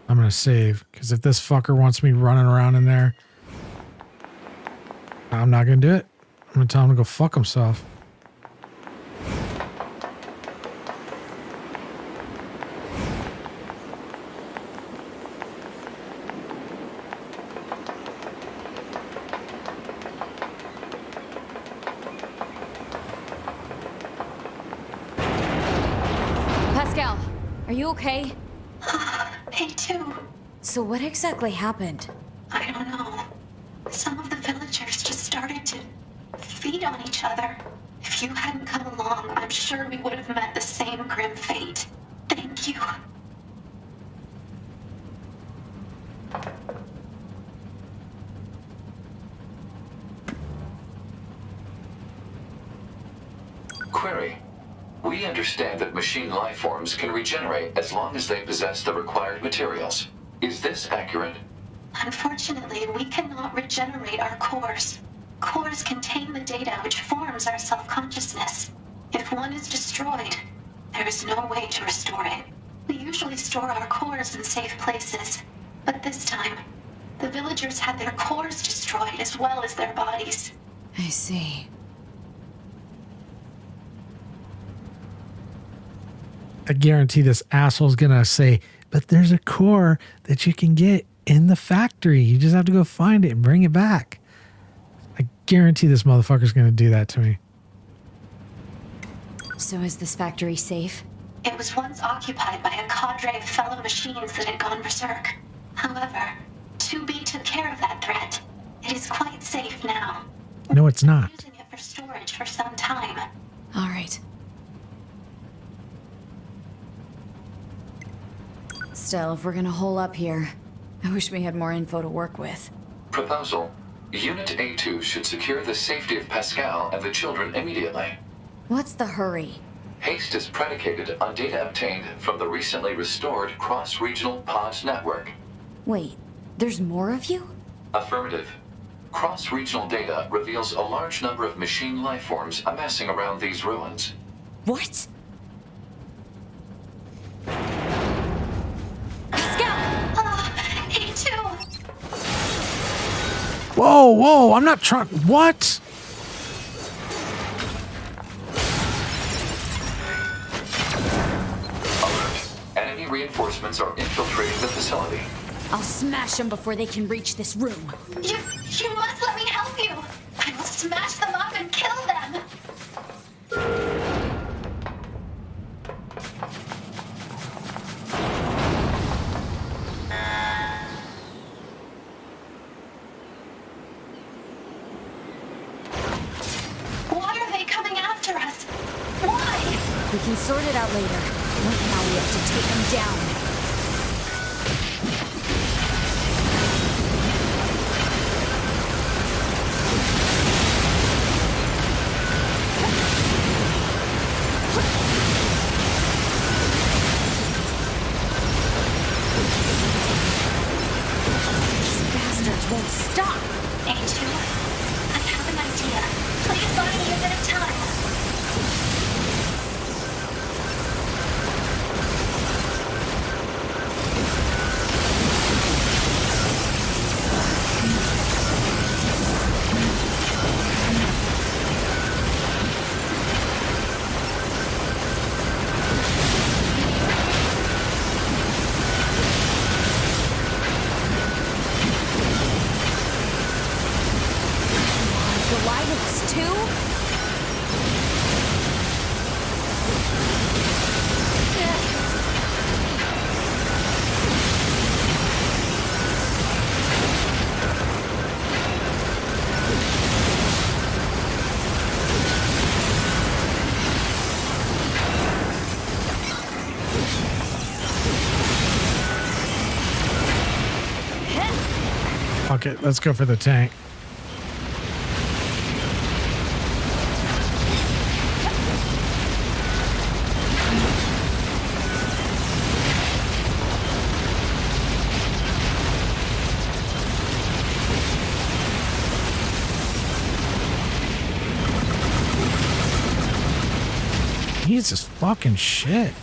I'm going to save, because if this fucker wants me running around in there, I'm not going to do it. I'm going to tell him to go fuck himself. Pascal, are you okay? Me too. So what exactly happened? I don't know. Some of the villagers just started to feed on each other. If you hadn't come along, I'm sure we would have met the same grim fate. Thank you. Query. We understand that machine life forms can regenerate as long as they possess the required materials. Is this accurate? Unfortunately, we cannot regenerate our cores. Cores contain the data which forms our self-consciousness. If one is destroyed, there is no way to restore it. We usually store our cores in safe places, but this time, the villagers had their cores destroyed as well as their bodies. I see. I guarantee this asshole's gonna say, but there's a core that you can get in the factory. You just have to go find it and bring it back. I guarantee this motherfucker's gonna do that to me. So is this factory safe? It was once occupied by a cadre of fellow machines that had gone berserk. However, 2B took care of that threat. It is quite safe now. No, it's not. Using it for for storage for some time. All right. Still, if we're gonna hole up here, I wish we had more info to work with. Proposal. Unit A2 should secure the safety of Pascal and the children immediately. What's the hurry? Haste is predicated on data obtained from the recently restored cross-regional pod network. Wait, there's more of you? Affirmative. Cross-regional data reveals a large number of machine lifeforms amassing around these ruins. What? A2! Whoa, I'm not trying. What? Alert. Enemy reinforcements are infiltrating the facility. I'll smash them before they can reach this room. You must let me help you! I will smash them up and kill them! Why are they coming after us? Why? We can sort it out later. Right now we have to take them down. These bastards won't stop. A2, I have an idea. Please buy me a bit of time. Goliaths too? Okay, let's go for the tank. He's just fucking shit.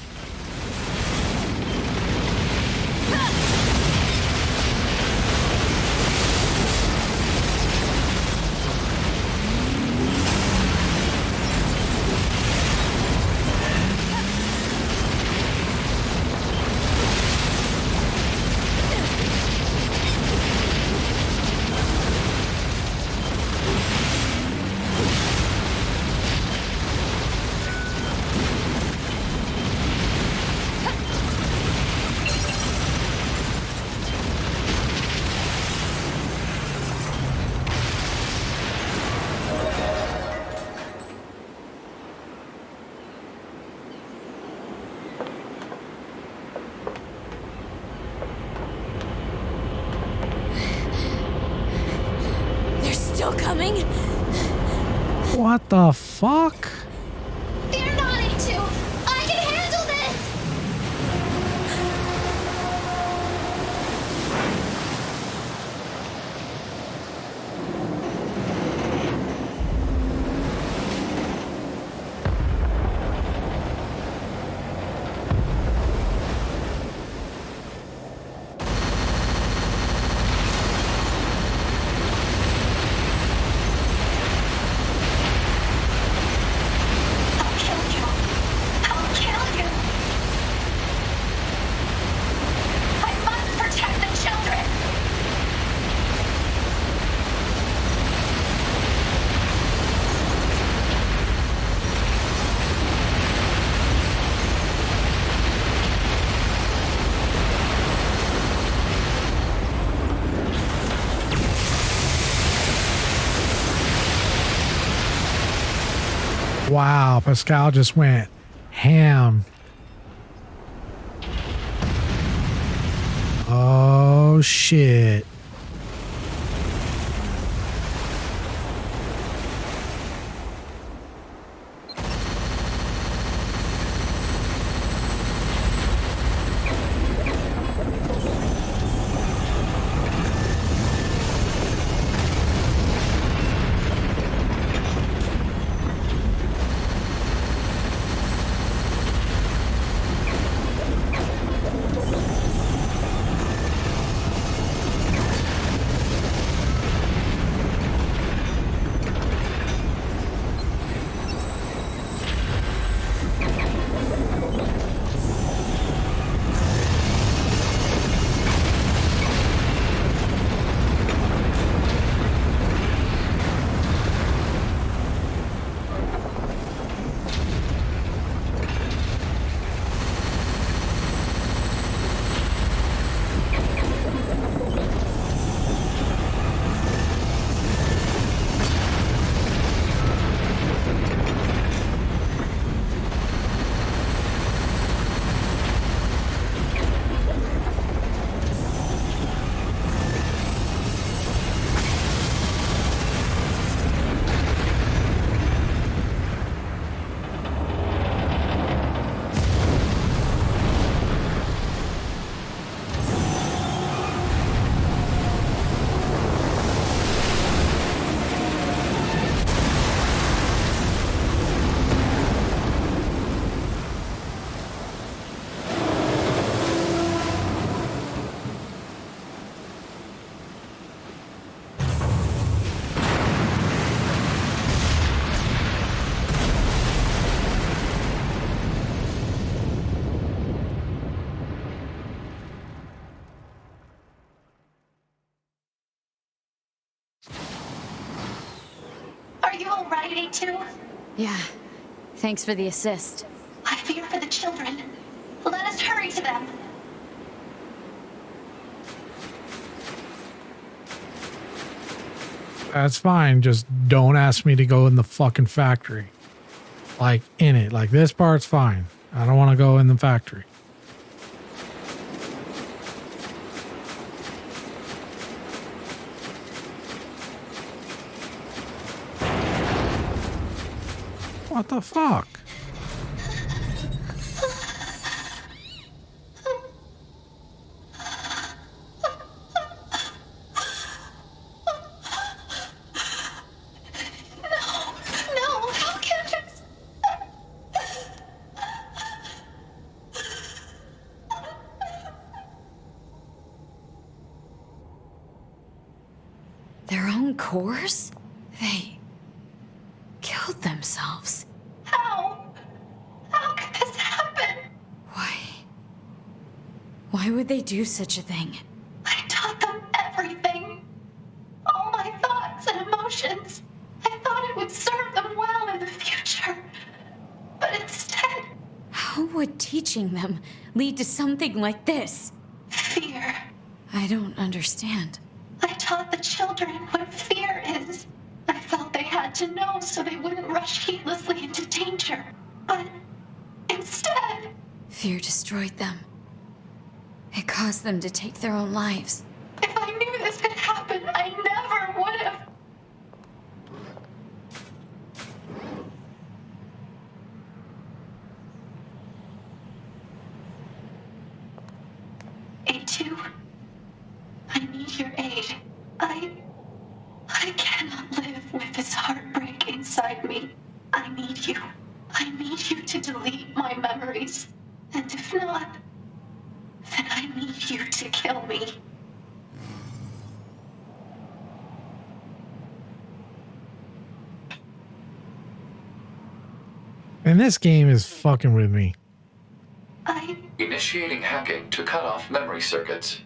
Still coming? What the fuck? Fear not, A2! I can handle this! Wow, Pascal just went ham. Oh, shit. Are you all right, A2? Yeah. Thanks for the assist. I fear for the children. Let us hurry to them. That's fine. Just don't ask me to go in the fucking factory. Like, in it. Like, this part's fine. I don't want to go in the factory. What the fuck? No, how can this? Their own cores? They killed themselves. How? How could this happen? Why? Why would they do such a thing? I taught them everything. All my thoughts and emotions. I thought it would serve them well in the future. But instead, How would teaching them lead to something like this? fear. I don't understand. I taught the children what fear is. I felt they had to know so they wouldn't rush heedlessly into danger. But instead, Fear destroyed them. It caused them to take their own lives. if I knew this could happen, I never would have. A2, I need your aid. I cannot live with this heartbreak inside me. I need you. I need you to delete my memories. And if not, then I need you to kill me. And this game is fucking with me. Initiating hacking to cut off memory circuits.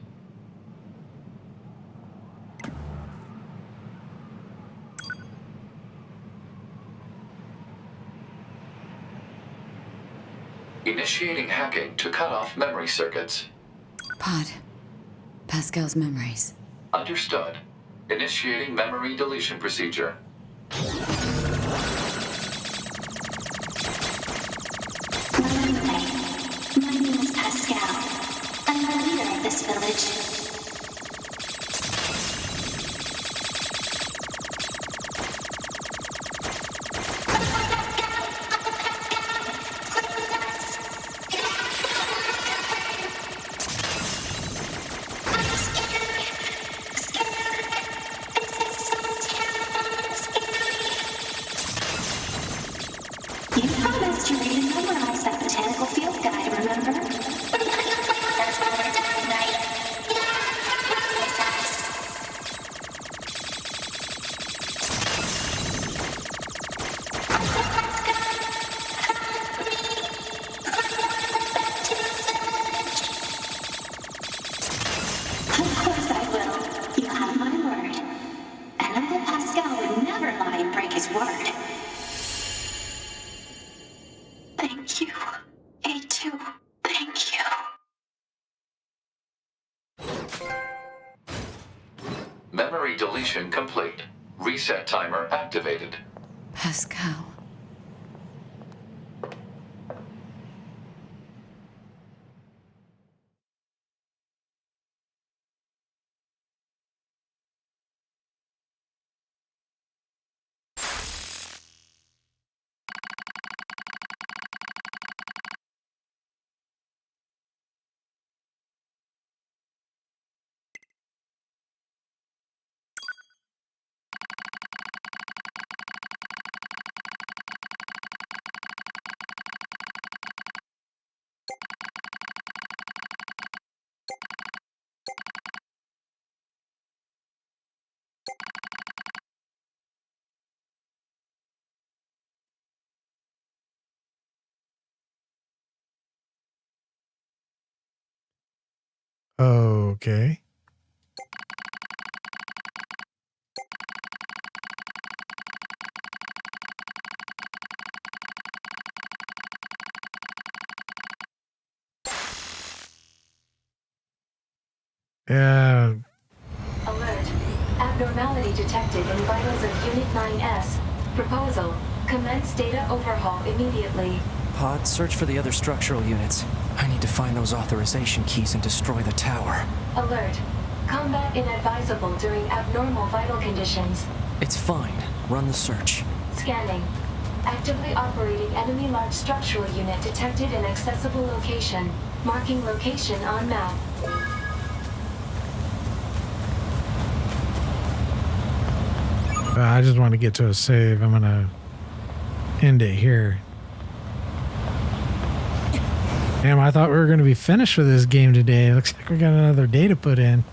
Initiating hacking to cut off memory circuits. Pod. Pascal's memories. Understood. Initiating memory deletion procedure. asked you to memorize that botanical field guide, remember? That's why we're done, right? Of course I will. You have my word. And Uncle Pascal would never lie and break his word. Thank you, A2. Thank you. Memory deletion complete. Reset timer activated. Pascal. Okay. Yeah. Alert. Abnormality detected in vitals of Unit 9S. Proposal. Commence data overhaul immediately. Pod, search for the other structural units. I need to find those authorization keys and destroy the tower. Alert. Combat inadvisable during abnormal vital conditions. It's fine. Run the search. Scanning. Actively operating enemy large structural unit detected in accessible location. Marking location on map. I just want to get to a save. I'm going to end it here. Damn, I thought we were going to be finished with this game today. Looks like we got another day to put in.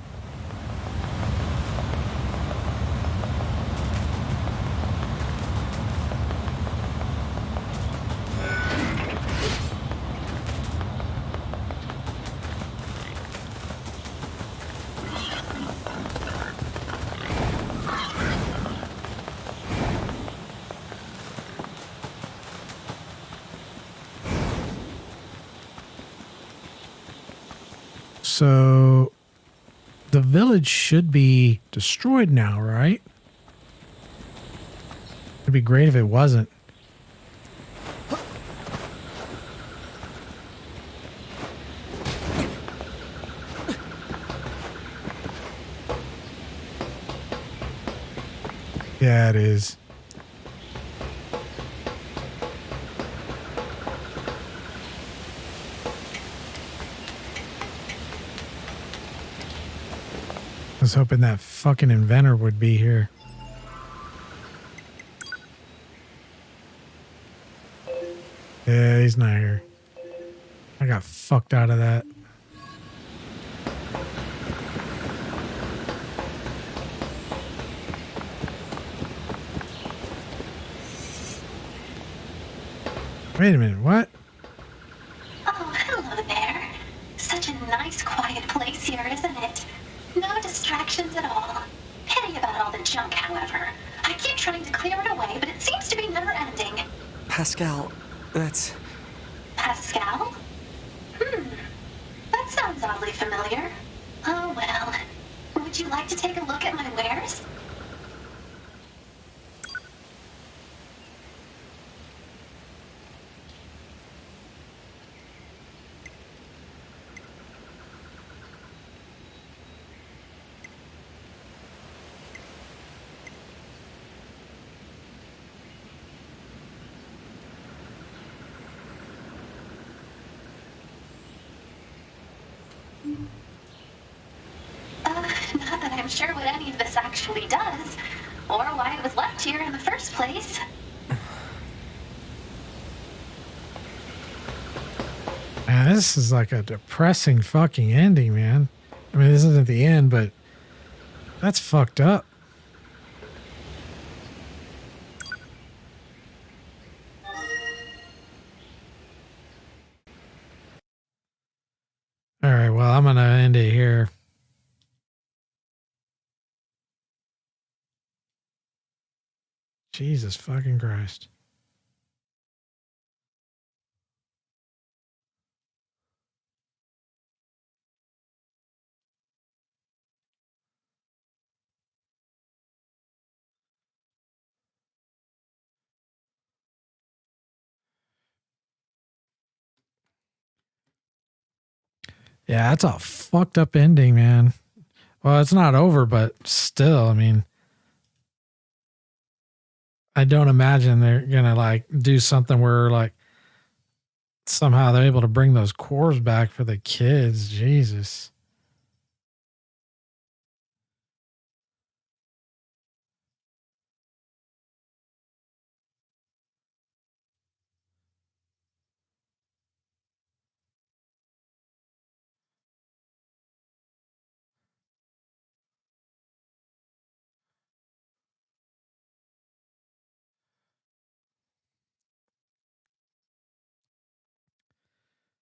So the village should be destroyed now, right? It'd be great if it wasn't. Yeah, it is. I was hoping that fucking inventor would be here. Yeah, he's not here. I got fucked out of that. Wait a minute, what? Oh, hello there. Such a nice, quiet place here, isn't it? No distractions at all. Pity about all the junk, however. I keep trying to clear it away, but it seems to be never ending. Pascal, that's... Pascal? That sounds oddly familiar. Oh well. Would you like to take a look at my wares? Not that I'm sure what any of this actually does, or why it was left here in the first place. Man, this is like a depressing fucking ending, man. I mean, this isn't the end, but that's fucked up. All right, well, I'm going to end it here. Jesus fucking Christ. Yeah, that's a fucked up ending, man. Well, it's not over, but still, I mean, I don't imagine they're gonna like do something where like somehow they're able to bring those cores back for the kids. Jesus.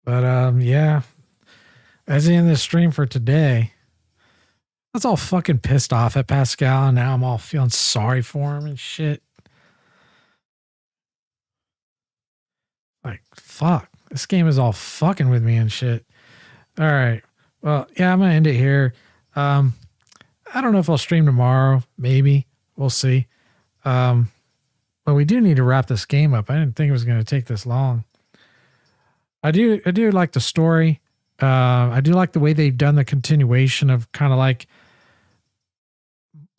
But yeah, that's the end of the stream for today. I was all fucking pissed off at Pascal, and now I'm all feeling sorry for him and shit. Like, fuck. This game is all fucking with me and shit. All right. Well, yeah, I'm gonna end it here. I don't know if I'll stream tomorrow. Maybe. We'll see. But we do need to wrap this game up. I didn't think it was gonna take this long. I do like the story. I do like the way they've done the continuation of kind of like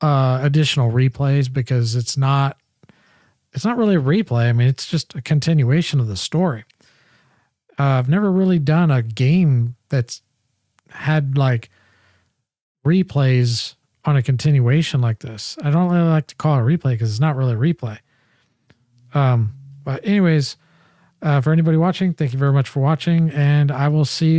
additional replays, because it's not really a replay. I mean, it's just a continuation of the story. I've never really done a game that's had like replays on a continuation like this. I don't really like to call it a replay because it's not really a replay. But anyways, for anybody watching, thank you very much for watching, and I will see you